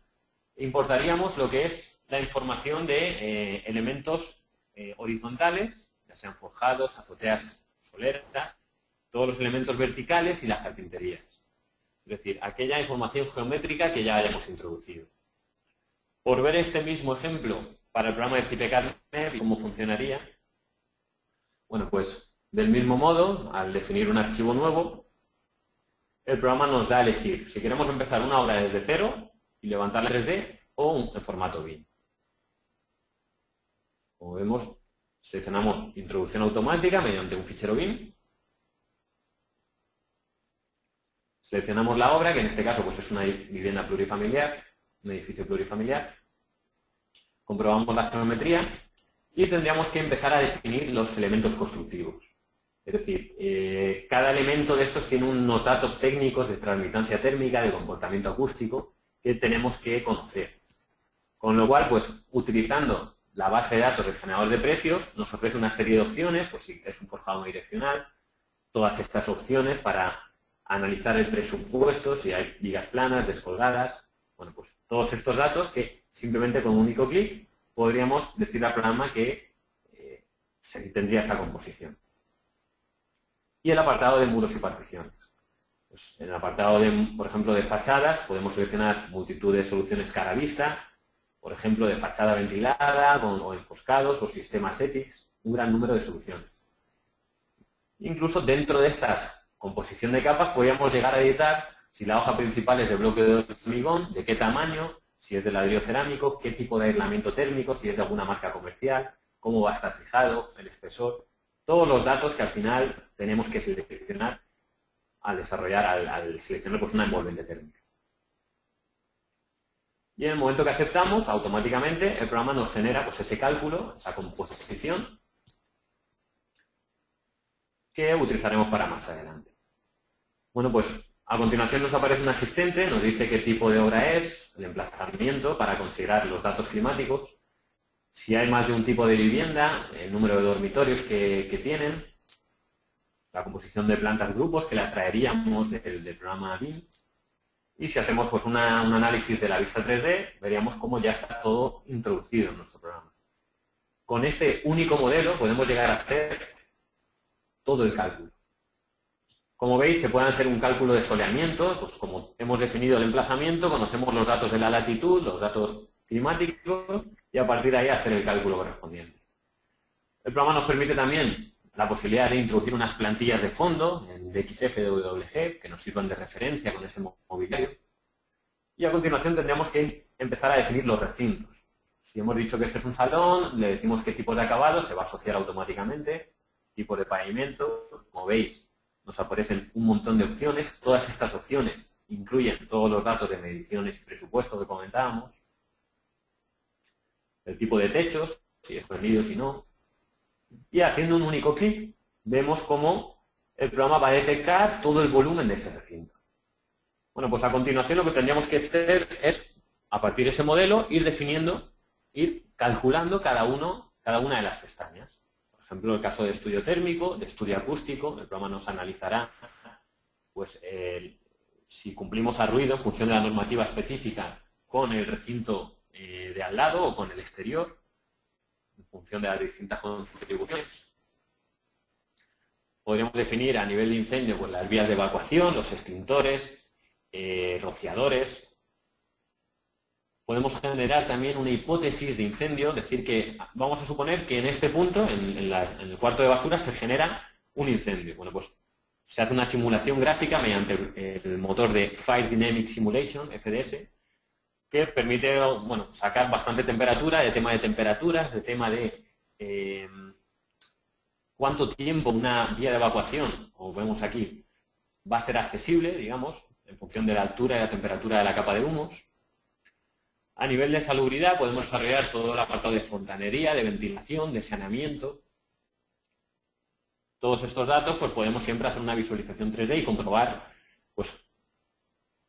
importaríamos lo que es la información de elementos horizontales, ya sean forjados, azoteas soleras, todos los elementos verticales y las carpinterías. Es decir, aquella información geométrica que ya hayamos introducido. Por ver este mismo ejemplo para el programa de CIPECAD y cómo funcionaría, bueno, pues del mismo modo, al definir un archivo nuevo, el programa nos da a elegir si queremos empezar una obra desde cero y levantarla en 3D o en formato BIM. Como vemos, seleccionamos introducción automática mediante un fichero BIM. Seleccionamos la obra, que en este caso pues, es una vivienda plurifamiliar, un edificio plurifamiliar. Comprobamos la geometría y tendríamos que empezar a definir los elementos constructivos. Es decir, cada elemento de estos tiene unos datos técnicos de transmitancia térmica, de comportamiento acústico, que tenemos que conocer. Con lo cual, pues, utilizando la base de datos del generador de precios, nos ofrece una serie de opciones, pues si es un forjado direccional, todas estas opciones para analizar el presupuesto, si hay vigas planas, descolgadas, bueno, pues todos estos datos que simplemente con un único clic podríamos decirle al programa que se tendría esta composición. Y el apartado de muros y particiones. Pues en el apartado, por ejemplo, de fachadas, podemos seleccionar multitud de soluciones cara a vista, por ejemplo, de fachada ventilada, o enfoscados, o sistemas ETICS, un gran número de soluciones. Incluso dentro de estas composición de capas podríamos llegar a editar si la hoja principal es de bloque de hormigón, de qué tamaño, si es de ladrillo cerámico, qué tipo de aislamiento térmico, si es de alguna marca comercial, cómo va a estar fijado, el espesor. Todos los datos que al final tenemos que seleccionar al desarrollar, al seleccionar pues, una envolvente térmica. Y en el momento que aceptamos, automáticamente el programa nos genera pues, ese cálculo, esa composición, que utilizaremos para más adelante. Bueno, pues a continuación nos aparece un asistente, nos dice qué tipo de obra es, el emplazamiento para considerar los datos climáticos, si hay más de un tipo de vivienda, el número de dormitorios que tienen, la composición de plantas grupos que la traeríamos del programa BIM, y si hacemos pues, un análisis de la vista 3D, veríamos cómo ya está todo introducido en nuestro programa. Con este único modelo podemos llegar a hacer todo el cálculo. Como veis, se puede hacer un cálculo de soleamiento, pues como hemos definido el emplazamiento, conocemos los datos de la latitud, los datos climáticos, y a partir de ahí hacer el cálculo correspondiente. El programa nos permite también la posibilidad de introducir unas plantillas de fondo en DXF de WG que nos sirvan de referencia con ese mobiliario. Y a continuación tendríamos que empezar a definir los recintos. Si hemos dicho que este es un salón, le decimos qué tipo de acabado, se va a asociar automáticamente, tipo de pavimento. Como veis, nos aparecen un montón de opciones. Todas estas opciones incluyen todos los datos de mediciones y presupuesto que comentábamos. El tipo de techos, si es prendido, si no. Y haciendo un único clic, vemos cómo el programa va a detectar todo el volumen de ese recinto. Bueno, pues a continuación lo que tendríamos que hacer es, a partir de ese modelo, ir definiendo, ir calculando cada una de las pestañas. Por ejemplo, el caso de estudio térmico, de estudio acústico, el programa nos analizará pues, si cumplimos a ruido en función de la normativa específica con el recinto de al lado o con el exterior, en función de las distintas contribuciones. Podríamos definir a nivel de incendio pues, las vías de evacuación, los extintores, rociadores. Podemos generar también una hipótesis de incendio, es decir, que vamos a suponer que en este punto, en el cuarto de basura, se genera un incendio. Bueno, pues se hace una simulación gráfica mediante el motor de Fire Dynamic Simulation, FDS, que permite bueno, sacar bastante temperatura, de tema de temperaturas, de tema de cuánto tiempo una vía de evacuación, como vemos aquí, va a ser accesible, digamos, en función de la altura y la temperatura de la capa de humos. A nivel de salubridad podemos desarrollar todo el apartado de fontanería, de ventilación, de saneamiento. Todos estos datos pues podemos siempre hacer una visualización 3D y comprobar, pues,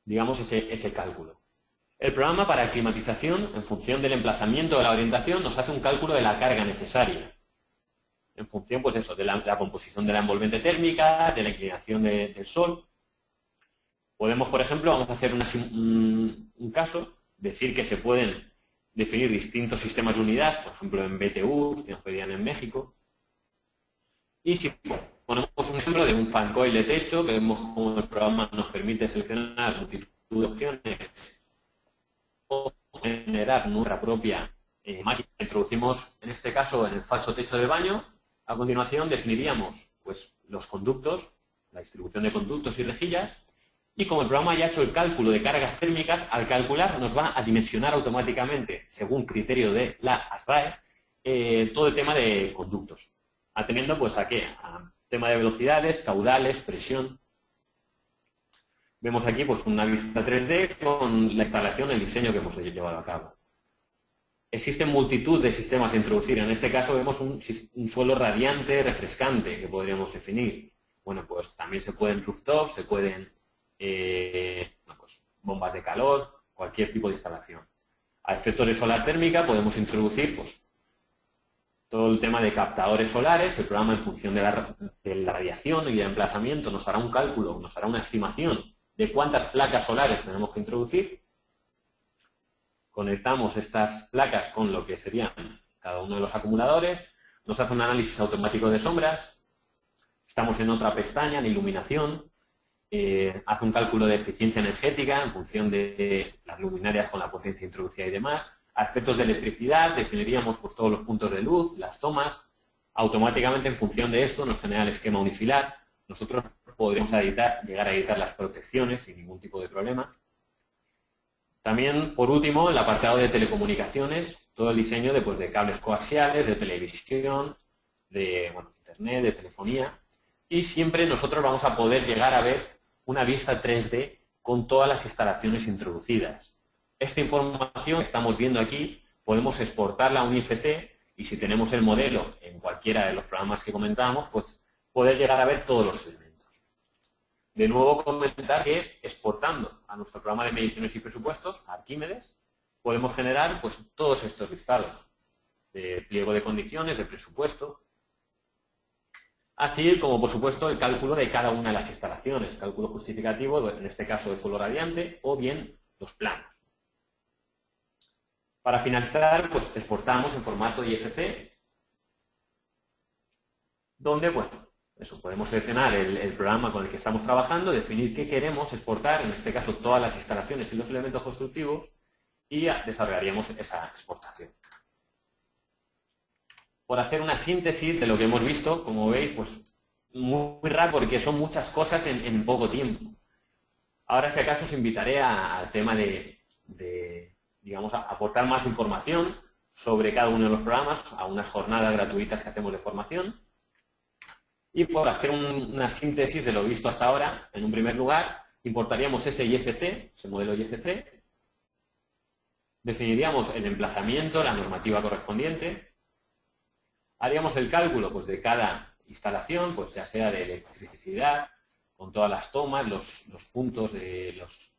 digamos, ese cálculo. El programa para climatización, en función del emplazamiento de la orientación, nos hace un cálculo de la carga necesaria. En función, pues eso, de la composición de la envolvente térmica, de la inclinación del sol. Podemos, por ejemplo, vamos a hacer un caso, decir que se pueden definir distintos sistemas de unidades, por ejemplo, en BTU, que nos pedían en México. Y si ponemos un ejemplo de un fan coil de techo, vemos cómo el programa nos permite seleccionar multitud de opciones o generar nuestra propia máquina. Introducimos, en este caso, en el falso techo del baño. A continuación definiríamos pues, los conductos, la distribución de conductos y rejillas, y como el programa ya ha hecho el cálculo de cargas térmicas, al calcular nos va a dimensionar automáticamente, según criterio de la ASRAE, todo el tema de conductos, atendiendo pues a qué, a tema de velocidades, caudales, presión. Vemos aquí pues, una vista 3D con la instalación, el diseño que hemos llevado a cabo. Existen multitud de sistemas a introducir. En este caso vemos un suelo radiante, refrescante, que podríamos definir. Bueno, pues también se pueden rooftops, se pueden pues, bombas de calor, cualquier tipo de instalación. A efectos de solar térmica podemos introducir pues, todo el tema de captadores solares. El programa, en función de la radiación y del emplazamiento, nos hará un cálculo, nos hará una estimación de cuántas placas solares tenemos que introducir. Conectamos estas placas con lo que serían cada uno de los acumuladores, nos hace un análisis automático de sombras, estamos en otra pestaña, en iluminación, hace un cálculo de eficiencia energética en función de las luminarias con la potencia introducida y demás. A efectos de electricidad definiríamos pues, todos los puntos de luz, las tomas. Automáticamente, en función de esto, nos genera el esquema unifilar. Nosotros podríamos llegar a editar las protecciones sin ningún tipo de problema. También, por último, el apartado de telecomunicaciones, todo el diseño de cables coaxiales, de televisión, de internet, de telefonía. Y siempre nosotros vamos a poder llegar a ver una vista 3D con todas las instalaciones introducidas. Esta información que estamos viendo aquí podemos exportarla a un IFT y si tenemos el modelo en cualquiera de los programas que comentábamos, pues poder llegar a ver todos los elementos. De nuevo comentar que exportando a nuestro programa de mediciones y presupuestos, a Arquímedes, podemos generar pues, todos estos listados de pliego de condiciones, de presupuesto, así como por supuesto el cálculo de cada una de las instalaciones, cálculo justificativo, en este caso de suelo radiante, o bien los planos. Para finalizar, pues exportamos en formato IFC, donde, bueno, eso, podemos seleccionar el programa con el que estamos trabajando, definir qué queremos exportar, en este caso todas las instalaciones y los elementos constructivos, y desarrollaríamos esa exportación. por hacer una síntesis de lo que hemos visto, como veis, pues muy rápido porque son muchas cosas en poco tiempo. Ahora, si acaso, os invitaré al tema digamos, a aportar más información sobre cada uno de los programas, a unas jornadas gratuitas que hacemos de formación. Y por hacer una síntesis de lo visto hasta ahora, en un primer lugar, importaríamos ese IFC, ese modelo IFC, definiríamos el emplazamiento, la normativa correspondiente, haríamos el cálculo pues, de cada instalación, pues ya sea de electricidad, con todas las tomas, los puntos de los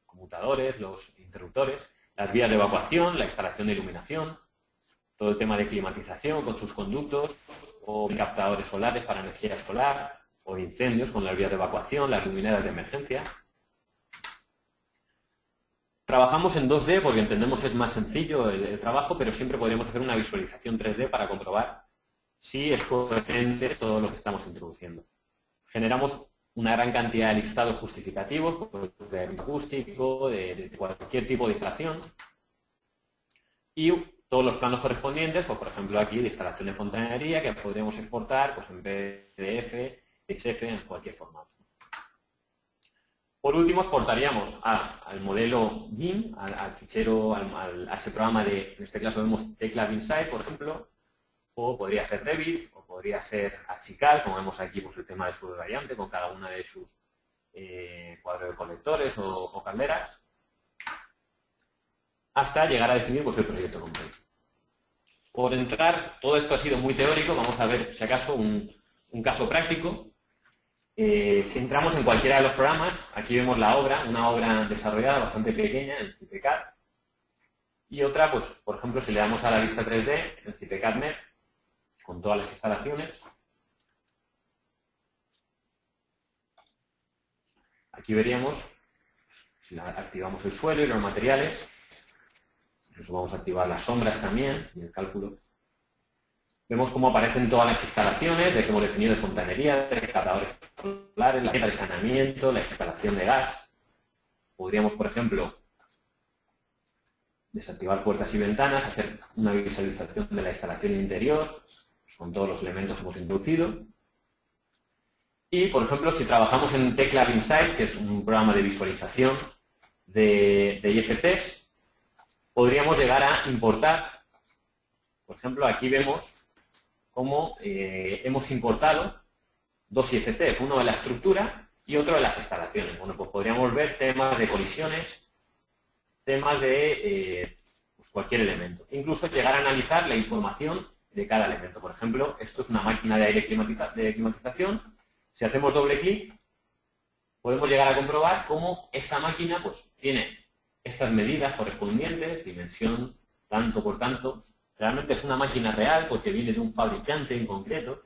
conmutadores, los interruptores, las vías de evacuación, la instalación de iluminación, todo el tema de climatización con sus conductos, o captadores solares para energía solar, o incendios con las vías de evacuación, las luminarias de emergencia. Trabajamos en 2D porque entendemos que es más sencillo el trabajo, pero siempre podríamos hacer una visualización 3D para comprobar si es coherente todo lo que estamos introduciendo. Generamos una gran cantidad de listados justificativos, pues, de acústico, de cualquier tipo de instalación, y todos los planos correspondientes, pues, por ejemplo aquí de instalación de fontanería, que podríamos exportar pues, en PDF, XF, en cualquier formato. Por último, exportaríamos al modelo BIM, al fichero, a ese programa en este caso vemos tecla BIMsite, por ejemplo, o podría ser Revit, o podría ser Archical, como vemos aquí pues, el tema de su variante, con cada una de sus cuadros de colectores o calderas, hasta llegar a definir pues, el proyecto completo. Por entrar, todo esto ha sido muy teórico, vamos a ver si acaso un caso práctico. Si entramos en cualquiera de los programas, aquí vemos la obra, una obra desarrollada bastante pequeña en CipeCAD, y otra, pues, por ejemplo, si le damos a la vista 3D en CipeCAD-NET, con todas las instalaciones, aquí veríamos, si activamos el suelo y los materiales, incluso vamos a activar las sombras también, y el cálculo. Vemos cómo aparecen todas las instalaciones, de que hemos definido de fontanería, de captadores solares, la de saneamiento, la instalación de gas. Podríamos, por ejemplo, desactivar puertas y ventanas, hacer una visualización de la instalación interior, pues, con todos los elementos que hemos introducido. Y, por ejemplo, si trabajamos en tecla BIMsite, que es un programa de visualización de IFCs, podríamos llegar a importar, por ejemplo, aquí vemos cómo hemos importado dos IFCs, uno de la estructura y otro de las instalaciones. Bueno, pues podríamos ver temas de colisiones, temas de pues cualquier elemento. Incluso llegar a analizar la información de cada elemento. Por ejemplo, esto es una máquina de aire de climatización. Si hacemos doble clic, podemos llegar a comprobar cómo esa máquina pues, tiene estas medidas correspondientes, dimensión tanto por tanto. Realmente es una máquina real porque viene de un fabricante en concreto.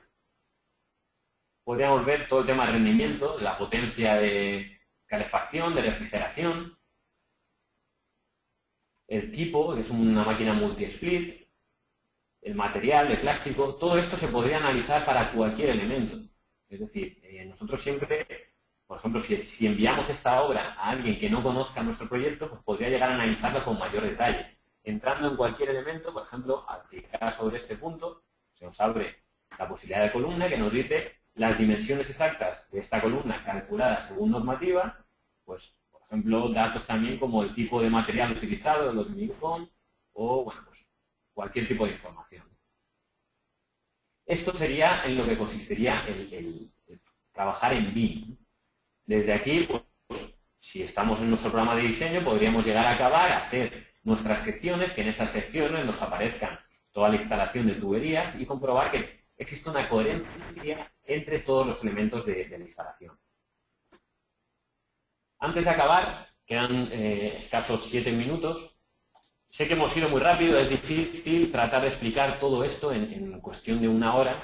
Podríamos ver todo el tema de rendimiento, la potencia de calefacción, de refrigeración, el tipo, que es una máquina multi-split, el material de plástico, todo esto se podría analizar para cualquier elemento. Es decir, nosotros siempre, por ejemplo, si enviamos esta obra a alguien que no conozca nuestro proyecto, pues podría llegar a analizarlo con mayor detalle. Entrando en cualquier elemento, por ejemplo, al clicar sobre este punto, se nos abre la posibilidad de columna que nos dice las dimensiones exactas de esta columna calculadas según normativa, pues, por ejemplo, datos también como el tipo de material utilizado, el hormigón, o, bueno, pues, cualquier tipo de información. Esto sería en lo que consistiría el trabajar en BIM. Desde aquí, pues, si estamos en nuestro programa de diseño, podríamos llegar a acabar, a hacer nuestras secciones, que en esas secciones nos aparezcan toda la instalación de tuberías y comprobar que existe una coherencia entre todos los elementos de la instalación. Antes de acabar, quedan escasos 7 minutos. Sé que hemos ido muy rápido, es difícil tratar de explicar todo esto en cuestión de una hora,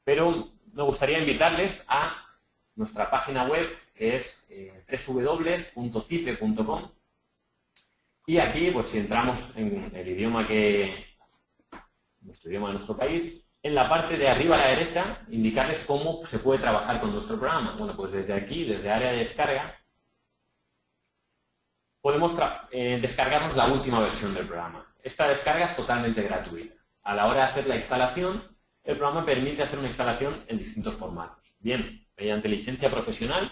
pero me gustaría invitarles a nuestra página web, que es www.cipe.com. Y aquí, pues si entramos en el idioma nuestro idioma de nuestro país, en la parte de arriba a la derecha, indicarles cómo se puede trabajar con nuestro programa. Bueno, pues desde aquí, desde área de descarga, podemos descargarnos la última versión del programa. Esta descarga es totalmente gratuita. a la hora de hacer la instalación, el programa permite hacer una instalación en distintos formatos. Bien, mediante licencia profesional,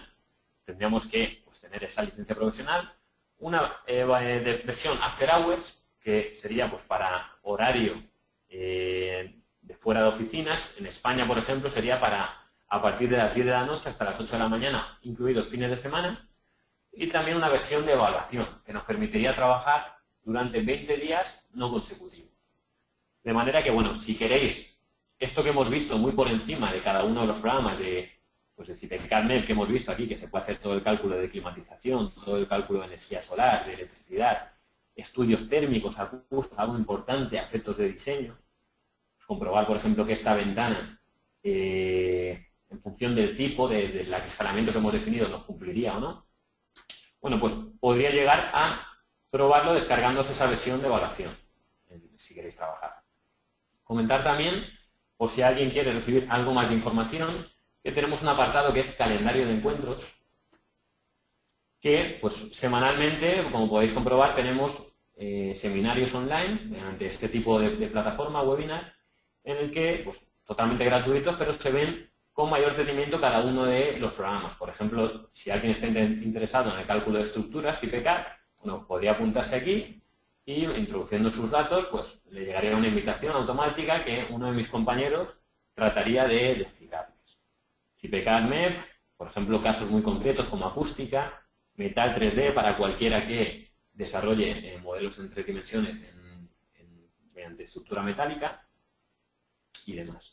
tendríamos que tener esa licencia profesional, una versión After Hours, que sería para horario de fuera de oficinas. En España, por ejemplo, sería para a partir de las 10 de la noche hasta las 8 de la mañana, incluidos fines de semana, y también una versión de evaluación, que nos permitiría trabajar durante 20 días no consecutivos. De manera que, bueno, si queréis, esto que hemos visto muy por encima de cada uno de los programas de CIPECAD-MEP que hemos visto aquí, que se puede hacer todo el cálculo de climatización, todo el cálculo de energía solar, de electricidad, estudios térmicos, acústicos, algo importante, efectos de diseño. Comprobar, por ejemplo, que esta ventana, en función del tipo, del acristalamiento que hemos definido, nos cumpliría o no. Bueno, pues podría llegar a probarlo descargándose esa versión de evaluación, si queréis trabajar. Comentar también, o si alguien quiere recibir algo más de información, que tenemos un apartado que es calendario de encuentros, que semanalmente, como podéis comprobar, tenemos seminarios online mediante este tipo de plataforma, webinar, en el que, totalmente gratuitos, pero se ven con mayor detenimiento cada uno de los programas. Por ejemplo, si alguien está interesado en el cálculo de estructuras, CIPECAD, bueno, podría apuntarse aquí y, introduciendo sus datos, le llegaría una invitación automática que uno de mis compañeros trataría de explicarles. CIPECAD-MEP, por ejemplo, casos muy concretos como acústica, metal 3D para cualquiera que desarrolle modelos en 3 dimensiones mediante estructura metálica y demás.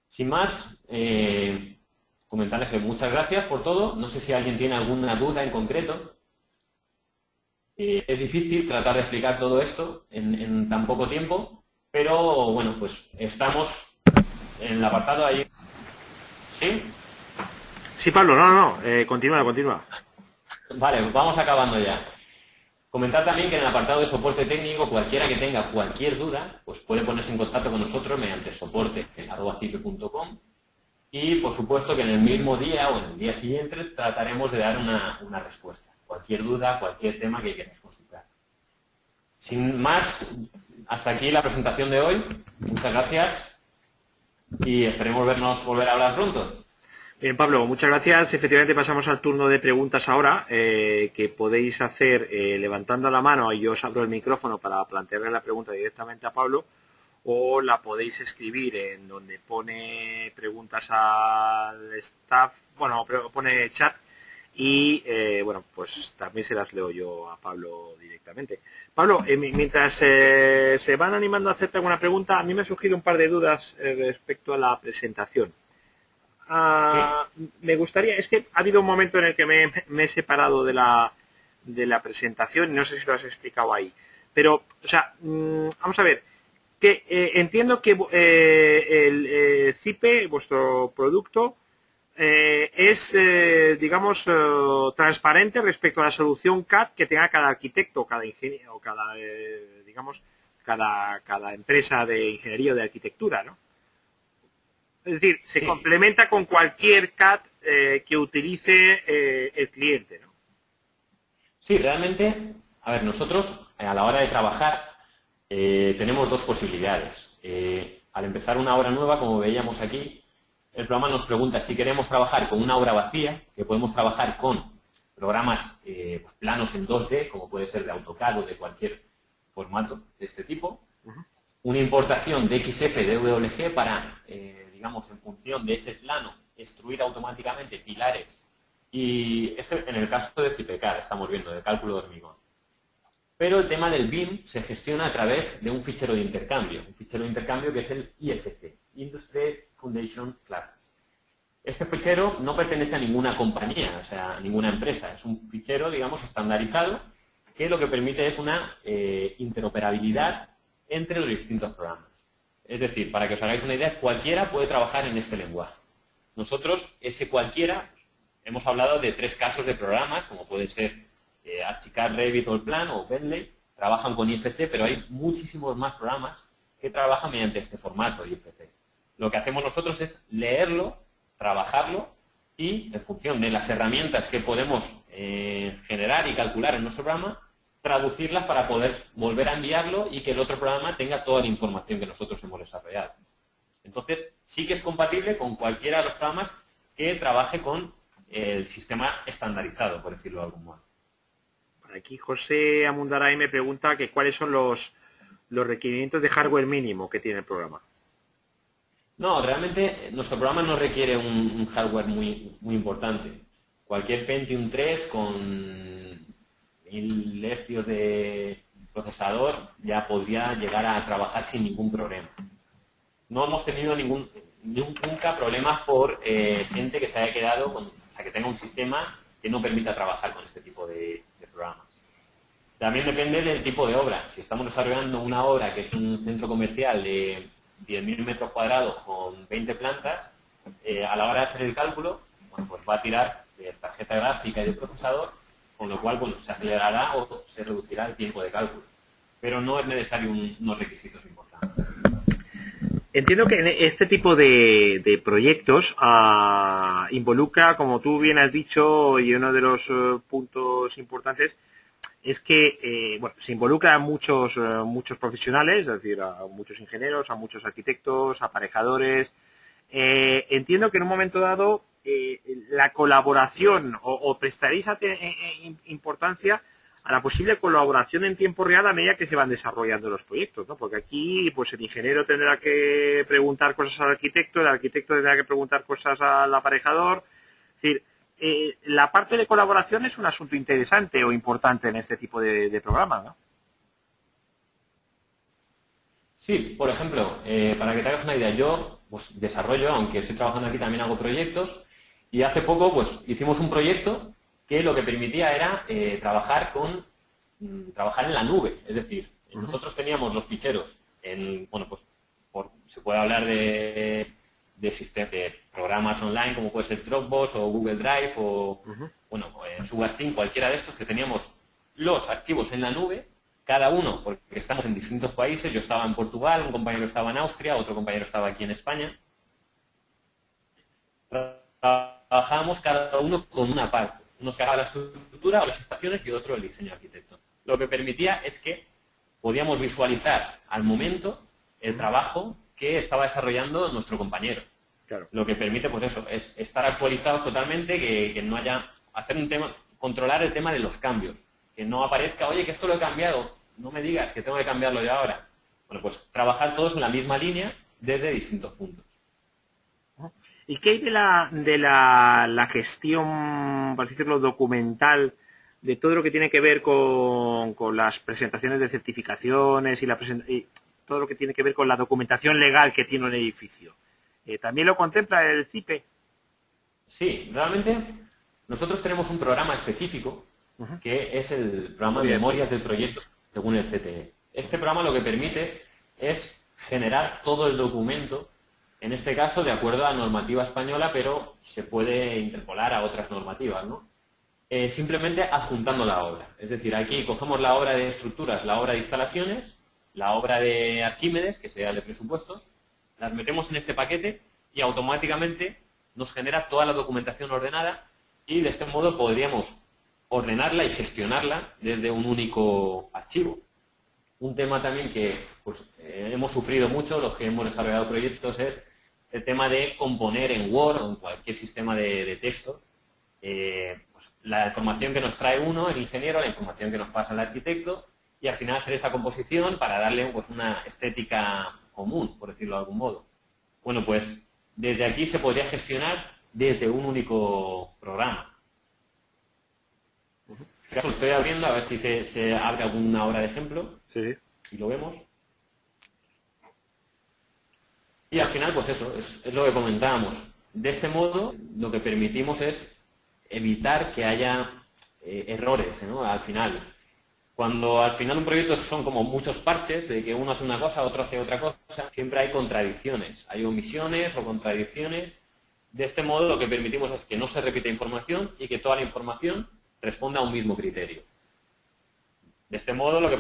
Sin más, comentarles que muchas gracias por todo. No sé si alguien tiene alguna duda en concreto. Es difícil tratar de explicar todo esto en tan poco tiempo, pero bueno, estamos en el apartado ahí. ¿Sí? Sí, Pablo, no, continúa. Vale, vamos acabando ya. Comentar también que en el apartado de soporte técnico, cualquiera que tenga cualquier duda, puede ponerse en contacto con nosotros mediante soporte@cipe.com, y por supuesto que en el mismo día o en el día siguiente trataremos de dar una respuesta. Cualquier duda, cualquier tema que queráis consultar. Sin más, hasta aquí la presentación de hoy. Muchas gracias y esperemos volver a hablar pronto. Bien, Pablo, muchas gracias. Efectivamente pasamos al turno de preguntas ahora, que podéis hacer levantando la mano, y yo os abro el micrófono para plantearle la pregunta directamente a Pablo, o la podéis escribir en donde pone preguntas al staff, bueno, pone chat, y también se las leo yo a Pablo directamente. Pablo, mientras se van animando a hacerte alguna pregunta, a mí me han surgido un par de dudas respecto a la presentación. Me gustaría, es que ha habido un momento en el que me he separado de la presentación, y no sé si lo has explicado ahí, pero, vamos a ver, que entiendo que el CIPE, vuestro producto, es, digamos, transparente respecto a la solución CAD que tenga cada arquitecto, cada ingeniero, cada empresa de ingeniería o de arquitectura, ¿no? Es decir, se complementa con cualquier CAD que utilice el cliente, ¿no? Sí, realmente, a ver, nosotros a la hora de trabajar tenemos dos posibilidades. Al empezar una obra nueva, como veíamos aquí, el programa nos pregunta si queremos trabajar con una obra vacía, que podemos trabajar con programas planos en 2D, como puede ser de AutoCAD o de cualquier formato de este tipo, una importación de XF de WG para, digamos, en función de ese plano, extruir automáticamente pilares, y en el caso de CIPECAD estamos viendo, de cálculo de hormigón. Pero el tema del BIM se gestiona a través de un fichero de intercambio que es el IFC, Industry Foundation Classes. Este fichero no pertenece a ninguna compañía, o sea, a ninguna empresa. Es un fichero, digamos, estandarizado, que lo que permite es una interoperabilidad entre los distintos programas. Es decir, para que os hagáis una idea, cualquiera puede trabajar en este lenguaje. Nosotros, ese cualquiera, hemos hablado de 3 casos de programas, como pueden ser Archicad, Revit o el Plan o Bentley, trabajan con IFC, pero hay muchísimos más programas que trabajan mediante este formato IFC. Lo que hacemos nosotros es leerlo, trabajarlo, y en función de las herramientas que podemos generar y calcular en nuestro programa, traducirlas para poder volver a enviarlo y que el otro programa tenga toda la información que nosotros hemos desarrollado. Entonces, sí que es compatible con cualquiera de los programas que trabaje con el sistema estandarizado, por decirlo de algún modo. Aquí José Amundaray me pregunta que cuáles son los requerimientos de hardware mínimo que tiene el programa. No, realmente nuestro programa no requiere un hardware muy importante. Cualquier Pentium 3 con 1000 hercios de procesador ya podría llegar a trabajar sin ningún problema. No hemos tenido nunca problemas por gente que se haya quedado con, o sea, que tenga un sistema que no permita trabajar con este tipo de programas. También depende del tipo de obra. Si estamos desarrollando una obra que es un centro comercial de 10.000 metros cuadrados con 20 plantas, a la hora de hacer el cálculo, bueno, pues va a tirar de tarjeta gráfica y de procesador, con lo cual bueno, se acelerará o se reducirá el tiempo de cálculo. Pero no es necesario unos requisitos importantes. Entiendo que en este tipo de proyectos involucra, como tú bien has dicho, y uno de los puntos importantes es que bueno, se involucra a muchos profesionales, es decir, a muchos ingenieros, a muchos arquitectos, aparejadores. Entiendo que en un momento dado la colaboración o prestaréis importancia a la posible colaboración en tiempo real a medida que se van desarrollando los proyectos, ¿no? Porque aquí pues el ingeniero tendrá que preguntar cosas al arquitecto, el arquitecto tendrá que preguntar cosas al aparejador. Es decir, la parte de colaboración es un asunto interesante o importante en este tipo de programas, ¿no? Sí, por ejemplo, para que te hagas una idea, yo pues desarrollo, aunque estoy trabajando aquí también hago proyectos, y hace poco pues hicimos un proyecto que lo que permitía era trabajar en la nube, es decir, nosotros teníamos los ficheros en, bueno, pues se puede hablar de programas online como puede ser Dropbox o Google Drive o bueno, SugarSync, cualquiera de estos, que teníamos los archivos en la nube, cada uno, porque estamos en distintos países. Yo estaba en Portugal, un compañero estaba en Austria, otro compañero estaba aquí en España. Trabajábamos cada uno con una parte. Uno se hacía la estructura o las estaciones y otro el diseño arquitecto. Lo que permitía es que podíamos visualizar al momento el trabajo que estaba desarrollando nuestro compañero. Claro. Lo que permite, pues eso, es estar actualizados totalmente, que no haya, controlar el tema de los cambios. Que no aparezca, oye, que esto lo he cambiado, no me digas que tengo que cambiarlo ya ahora. Bueno, pues trabajar todos en la misma línea desde distintos puntos. ¿Y qué hay de la gestión, por decirlo, documental, de todo lo que tiene que ver con las presentaciones de certificaciones y todo lo que tiene que ver con la documentación legal que tiene un edificio? ¿También lo contempla el CIPE? Sí, realmente nosotros tenemos un programa específico que es el programa de memorias del proyecto según el CTE. Este programa lo que permite es generar todo el documento, en este caso de acuerdo a normativa española, pero se puede interpolar a otras normativas, ¿no? Simplemente adjuntando la obra. Es decir, aquí cogemos la obra de estructuras, la obra de instalaciones, la obra de Arquímedes, que sea de presupuestos, las metemos en este paquete y automáticamente nos genera toda la documentación ordenada y de este modo podríamos ordenarla y gestionarla desde un único archivo. Un tema también que pues, hemos sufrido mucho los que hemos desarrollado proyectos es el tema de componer en Word o en cualquier sistema de texto pues, la información que nos trae uno, el ingeniero, la información que nos pasa el arquitecto y al final hacer esa composición para darle pues, una estética común, por decirlo de algún modo. Bueno, pues desde aquí se podría gestionar desde un único programa. Lo estoy abriendo a ver si se abre alguna obra de ejemplo. Sí. Y lo vemos. Y al final, pues eso, es lo que comentábamos. De este modo, lo que permitimos es evitar que haya errores, ¿no? Al final. Cuando al final un proyecto son como muchos parches, de que uno hace una cosa, otro hace otra cosa, siempre hay contradicciones, hay omisiones o contradicciones. De este modo lo que permitimos es que no se repita información y que toda la información responda a un mismo criterio. De este modo lo que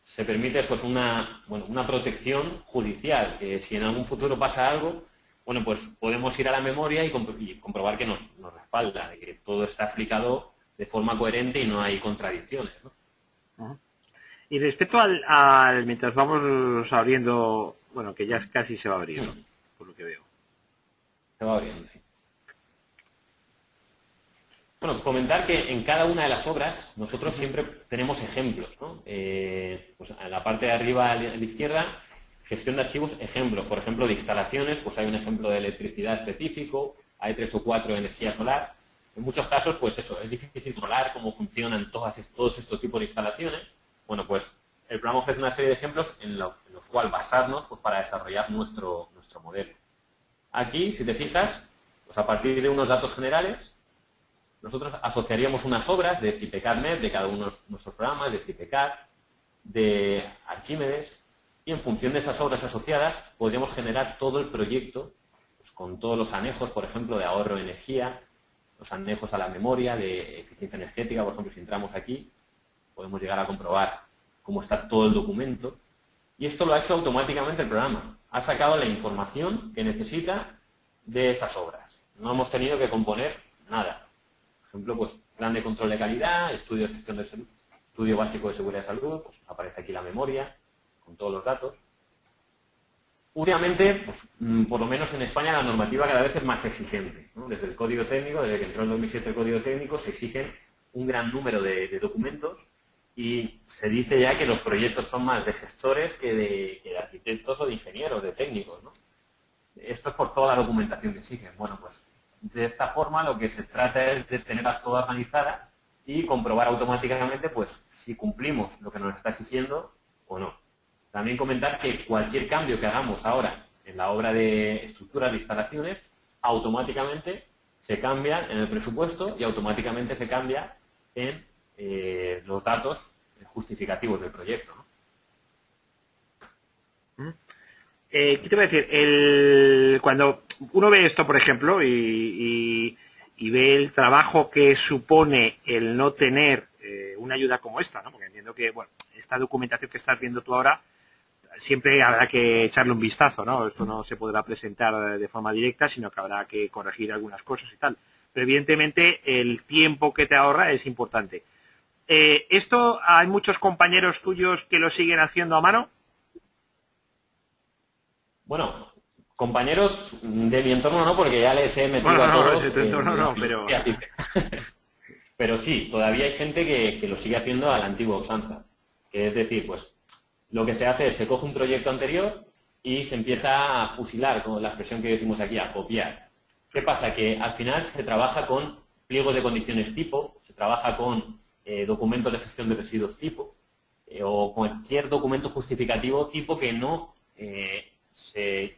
se permite es pues, una protección judicial, que si en algún futuro pasa algo, bueno, pues podemos ir a la memoria y comprobar que nos respalda, de que todo está explicado de forma coherente y no hay contradicciones, ¿no? Y respecto mientras vamos abriendo, bueno, que ya casi se va a abrir, ¿no? Por lo que veo. Se va abriendo, sí. Bueno, comentar que en cada una de las obras nosotros siempre tenemos ejemplos, ¿no? Pues en la parte de arriba a la izquierda, gestión de archivos, ejemplos. Por ejemplo, de instalaciones, pues hay un ejemplo de electricidad específico, hay 3 o 4 de energía solar. En muchos casos, pues eso, es difícil controlar cómo funcionan todos estos tipos de instalaciones. Bueno, pues el programa ofrece una serie de ejemplos en los cuales basarnos pues, para desarrollar nuestro modelo. Aquí, si te fijas, pues a partir de unos datos generales, nosotros asociaríamos unas obras de CIPECAD-MED, de cada uno de nuestros programas, de CIPECAD, de Arquímedes, y en función de esas obras asociadas podríamos generar todo el proyecto pues, con todos los anejos, por ejemplo, de ahorro de energía, los anejos a la memoria, de eficiencia energética, por ejemplo, si entramos aquí, podemos llegar a comprobar cómo está todo el documento. Y esto lo ha hecho automáticamente el programa. Ha sacado la información que necesita de esas obras. No hemos tenido que componer nada. Por ejemplo, pues plan de control de calidad, estudio de gestión de salud, estudio básico de seguridad de salud, pues aparece aquí la memoria con todos los datos. Últimamente, pues, por lo menos en España, la normativa cada vez es más exigente, ¿no? Desde el Código Técnico, desde que entró en 2007 el Código Técnico, se exigen un gran número de documentos y se dice ya que los proyectos son más de gestores que de arquitectos o de ingenieros, de técnicos, ¿no? Esto es por toda la documentación que exigen. Bueno, pues de esta forma lo que se trata es de tenerla toda organizada y comprobar automáticamente pues si cumplimos lo que nos está exigiendo o no. También comentar que cualquier cambio que hagamos ahora en la obra de estructuras de instalaciones, automáticamente se cambia en el presupuesto y automáticamente se cambia en los datos justificativos del proyecto, ¿no? ¿Qué te voy a decir? Cuando uno ve esto, por ejemplo, y ve el trabajo que supone el no tener una ayuda como esta, ¿no? Porque entiendo que, bueno, esta documentación que estás viendo tú ahora, siempre habrá que echarle un vistazo, ¿no? Esto no se podrá presentar de forma directa, sino que habrá que corregir algunas cosas y tal. Pero evidentemente el tiempo que te ahorra es importante. ¿Esto hay muchos compañeros tuyos que lo siguen haciendo a mano? Bueno, compañeros de mi entorno no, porque ya les he metido a todos. De tu entorno no, pero... Pero sí, todavía hay gente que lo sigue haciendo a la antigua usanza. Que es decir, pues lo que se hace es se coge un proyecto anterior y se empieza a fusilar, con la expresión que decimos aquí, a copiar. ¿Qué pasa? Que al final se trabaja con pliegos de condiciones tipo, se trabaja con documentos de gestión de residuos tipo, o cualquier documento justificativo tipo que no se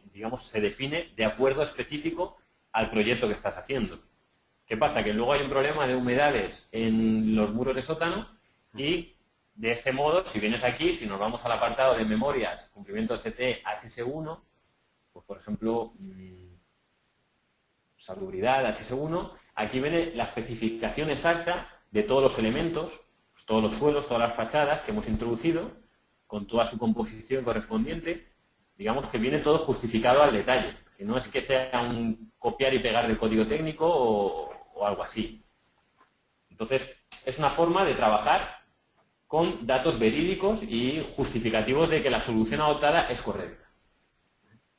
define de acuerdo específico al proyecto que estás haciendo. ¿Qué pasa? Que luego hay un problema de humedades en los muros de sótano y de este modo, si vienes aquí, si nos vamos al apartado de memorias, cumplimiento CT HS1, pues por ejemplo, salubridad HS1, aquí viene la especificación exacta de todos los elementos, pues todos los suelos, todas las fachadas que hemos introducido, con toda su composición correspondiente, digamos que viene todo justificado al detalle, que no es que sea un copiar y pegar del código técnico o algo así. Entonces, es una forma de trabajar con datos verídicos y justificativos de que la solución adoptada es correcta,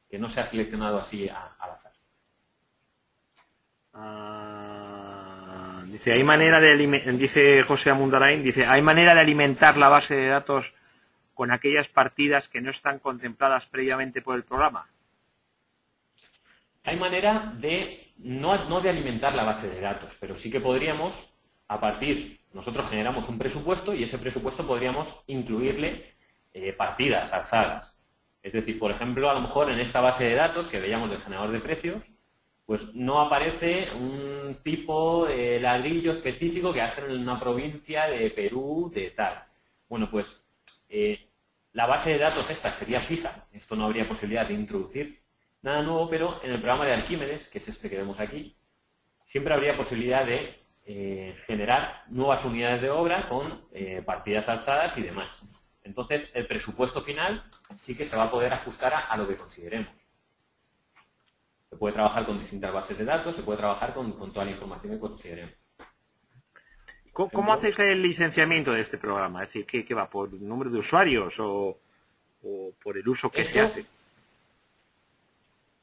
que no se ha seleccionado así al azar. Dice, hay manera de dice José Amundarain, dice, hay manera de alimentar la base de datos con aquellas partidas que no están contempladas previamente por el programa. Hay manera de, no de alimentar la base de datos, pero sí que podríamos, a partir, nosotros generamos un presupuesto y ese presupuesto podríamos incluirle partidas alzadas. Es decir, por ejemplo, a lo mejor en esta base de datos que veíamos del generador de precios, pues no aparece un tipo de ladrillo específico que hacen en una provincia de Perú, de tal. Bueno, pues la base de datos esta sería fija, esto no habría posibilidad de introducir nada nuevo, pero en el programa de Arquímedes, que es este que vemos aquí, siempre habría posibilidad de generar nuevas unidades de obra con partidas alzadas y demás. Entonces, el presupuesto final sí que se va a poder ajustar a lo que consideremos. Se puede trabajar con distintas bases de datos, se puede trabajar con toda la información que consideremos. ¿Cómo hacéis el licenciamiento de este programa? Es decir, ¿qué va? ¿Por número de usuarios o por el uso que se hace?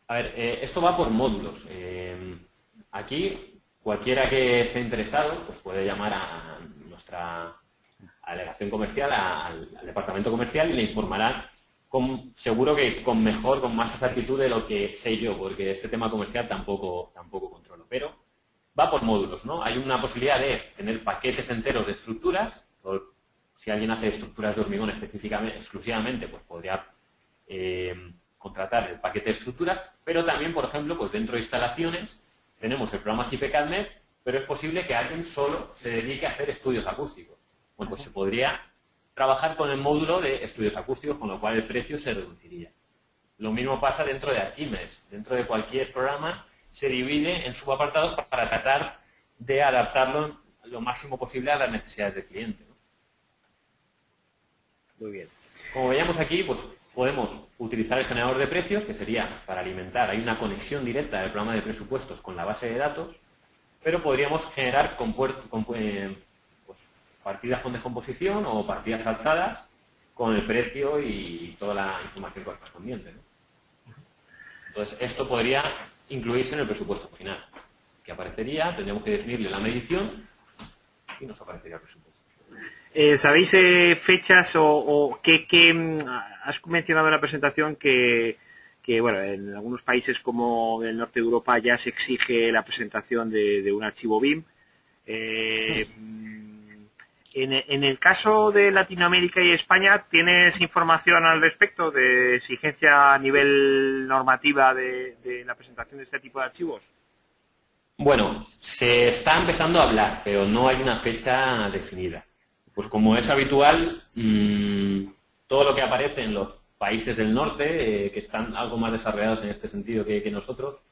A ver, esto va por módulos. Aquí, cualquiera que esté interesado, pues puede llamar a nuestra delegación comercial, al departamento comercial, y le informarán seguro que con más exactitud de lo que sé yo, porque este tema comercial tampoco controlo. Pero va por módulos, ¿no? Hay una posibilidad de tener paquetes enteros de estructuras. Si alguien hace estructuras de hormigón específicamente, exclusivamente, pues podría contratar el paquete de estructuras, pero también, por ejemplo, pues dentro de instalaciones tenemos el programa CIPE-CADMET, pero es posible que alguien solo se dedique a hacer estudios acústicos. Bueno, pues se podría trabajar con el módulo de estudios acústicos, con lo cual el precio se reduciría. Lo mismo pasa dentro de Archimedes. Dentro de cualquier programa se divide en subapartados para tratar de adaptarlo lo máximo posible a las necesidades del cliente, ¿no? Muy bien. Como veíamos aquí, pues podemos utilizar el generador de precios, que sería para alimentar, hay una conexión directa del programa de presupuestos con la base de datos, pero podríamos generar partidas con descomposición o partidas alzadas con el precio y toda la información correspondiente, ¿no? Entonces, esto podría incluirse en el presupuesto final, que aparecería, tendríamos que definirle la medición y nos aparecería el presupuesto. ¿Sabéis fechas o qué has mencionado en la presentación que, bueno, en algunos países como el norte de Europa ya se exige la presentación de un archivo BIM? En el caso de Latinoamérica y España, ¿tienes información al respecto de exigencia a nivel normativa de la presentación de este tipo de archivos? Bueno, se está empezando a hablar, pero no hay una fecha definida. Pues como es habitual, todo lo que aparece en los países del norte, que están algo más desarrollados en este sentido que nosotros,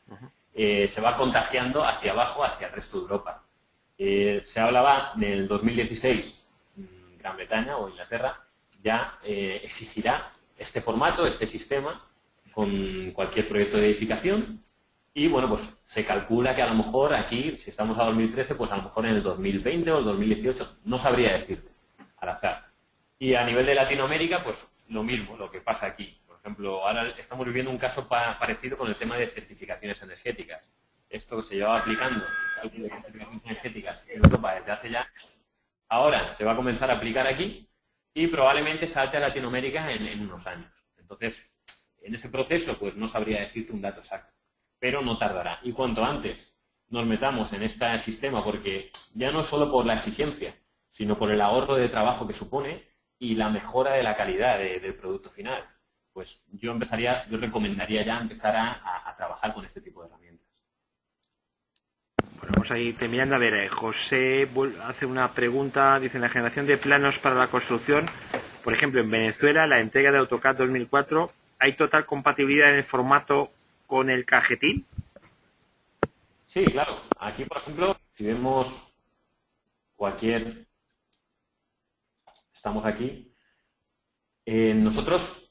se va contagiando hacia abajo, hacia el resto de Europa. Se hablaba del 2016, Gran Bretaña o Inglaterra ya exigirá este formato, este sistema, con cualquier proyecto de edificación. Y bueno, pues se calcula que a lo mejor aquí, si estamos a 2013, pues a lo mejor en el 2020 o el 2018, no sabría decirte, al azar. Y a nivel de Latinoamérica, pues lo mismo, lo que pasa aquí. Por ejemplo, ahora estamos viviendo un caso parecido con el tema de certificaciones energéticas. Esto que se llevaba aplicando, el cálculo de certificaciones energéticas en Europa desde hace ya años, ahora se va a comenzar a aplicar aquí y probablemente salte a Latinoamérica en unos años. Entonces, en ese proceso, pues no sabría decirte un dato exacto, pero no tardará. Y cuanto antes nos metamos en este sistema, porque ya no solo por la exigencia, sino por el ahorro de trabajo que supone y la mejora de la calidad del producto final, pues yo recomendaría ya empezar a trabajar con este tipo de herramientas. Bueno, vamos a ir terminando. A ver, José hace una pregunta, dice, en la generación de planos para la construcción, por ejemplo, en Venezuela, la entrega de AutoCAD 2004, ¿hay total compatibilidad en el formato con el cajetín? Sí, claro. Aquí, por ejemplo, si vemos estamos aquí, nosotros,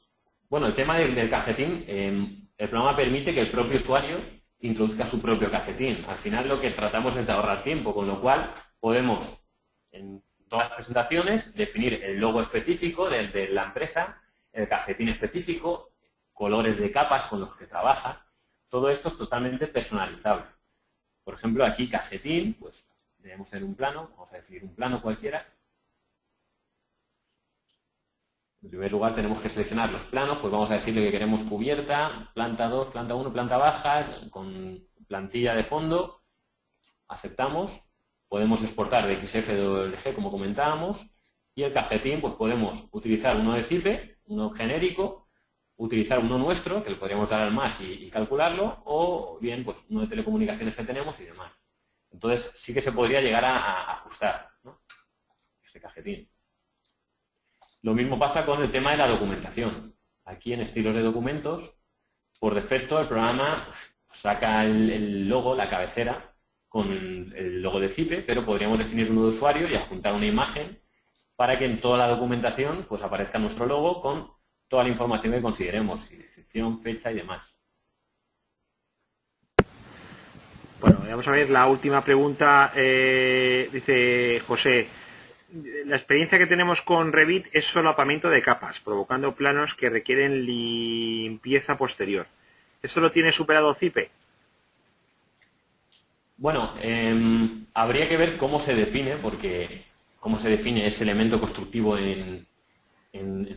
bueno, el tema del cajetín, el programa permite que el propio usuario introduzca su propio cajetín. Al final lo que tratamos es de ahorrar tiempo, con lo cual podemos, en todas las presentaciones, definir el logo específico de la empresa, el cajetín específico, colores de capas con los que trabaja. Todo esto es totalmente personalizable. Por ejemplo, aquí cajetín, pues debemos tener un plano, vamos a definir un plano cualquiera. En primer lugar tenemos que seleccionar los planos, pues vamos a decirle que queremos cubierta, planta 2, planta 1, planta baja, con plantilla de fondo, aceptamos, podemos exportar de XF de WG como comentábamos, y el cajetín pues podemos utilizar uno de CIPE, uno genérico, utilizar uno nuestro, que le podríamos dar al más y calcularlo, o bien pues uno de telecomunicaciones que tenemos y demás. Entonces sí que se podría llegar a ajustar, ¿no?, este cajetín. Lo mismo pasa con el tema de la documentación. Aquí en estilos de documentos, por defecto el programa saca el logo, la cabecera, con el logo de CIPE, pero podríamos definir uno de usuario y adjuntar una imagen para que en toda la documentación pues aparezca nuestro logo con toda la información que consideremos, descripción, fecha y demás. Bueno, Vamos a ver la última pregunta. Dice José, la experiencia que tenemos con Revit es solapamiento de capas, provocando planos que requieren limpieza posterior. ¿Eso lo tiene superado Cipe? Bueno, habría que ver cómo se define, porque cómo se define ese elemento constructivo en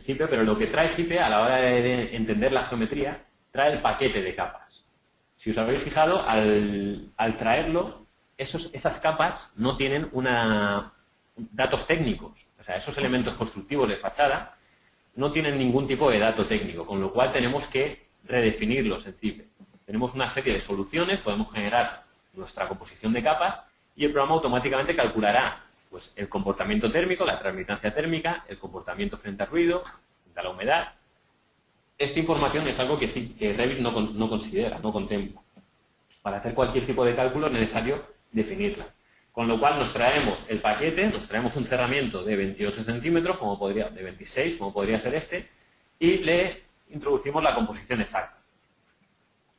Cipe, pero lo que trae Cipe a la hora de entender la geometría, trae el paquete de capas. Si os habéis fijado, al traerlo, esas capas no tienen datos técnicos. O sea, esos elementos constructivos de fachada no tienen ningún tipo de dato técnico, con lo cual tenemos que redefinirlos en Cipe. Tenemos una serie de soluciones, podemos generar nuestra composición de capas y el programa automáticamente calculará pues, el comportamiento térmico, la transmitancia térmica, el comportamiento frente al ruido, frente a la humedad. Esta información es algo que Revit no considera, no contempla. Para hacer cualquier tipo de cálculo es necesario definirla. Con lo cual nos traemos el paquete, nos traemos un cerramiento de 28 centímetros, de 26, como podría ser este, y le introducimos la composición exacta.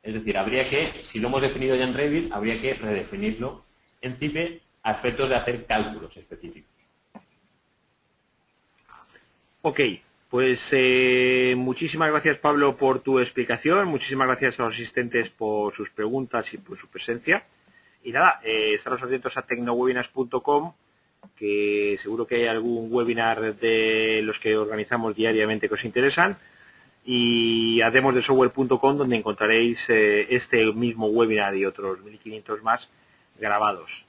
Es decir, si lo hemos definido ya en Revit, habría que redefinirlo en Cipe a efectos de hacer cálculos específicos. Ok, pues muchísimas gracias, Pablo, por tu explicación. Muchísimas gracias a los asistentes por sus preguntas y por su presencia. Y nada, estaros atentos a tecnowebinars.com, que seguro que hay algún webinar de los que organizamos diariamente que os interesan. Y a demosdesoftware.com, donde encontraréis este mismo webinar y otros 1500 más grabados.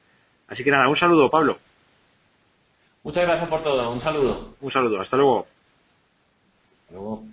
Así que nada, un saludo, Pablo. Muchas gracias por todo, un saludo. Un saludo, hasta luego. Hasta luego.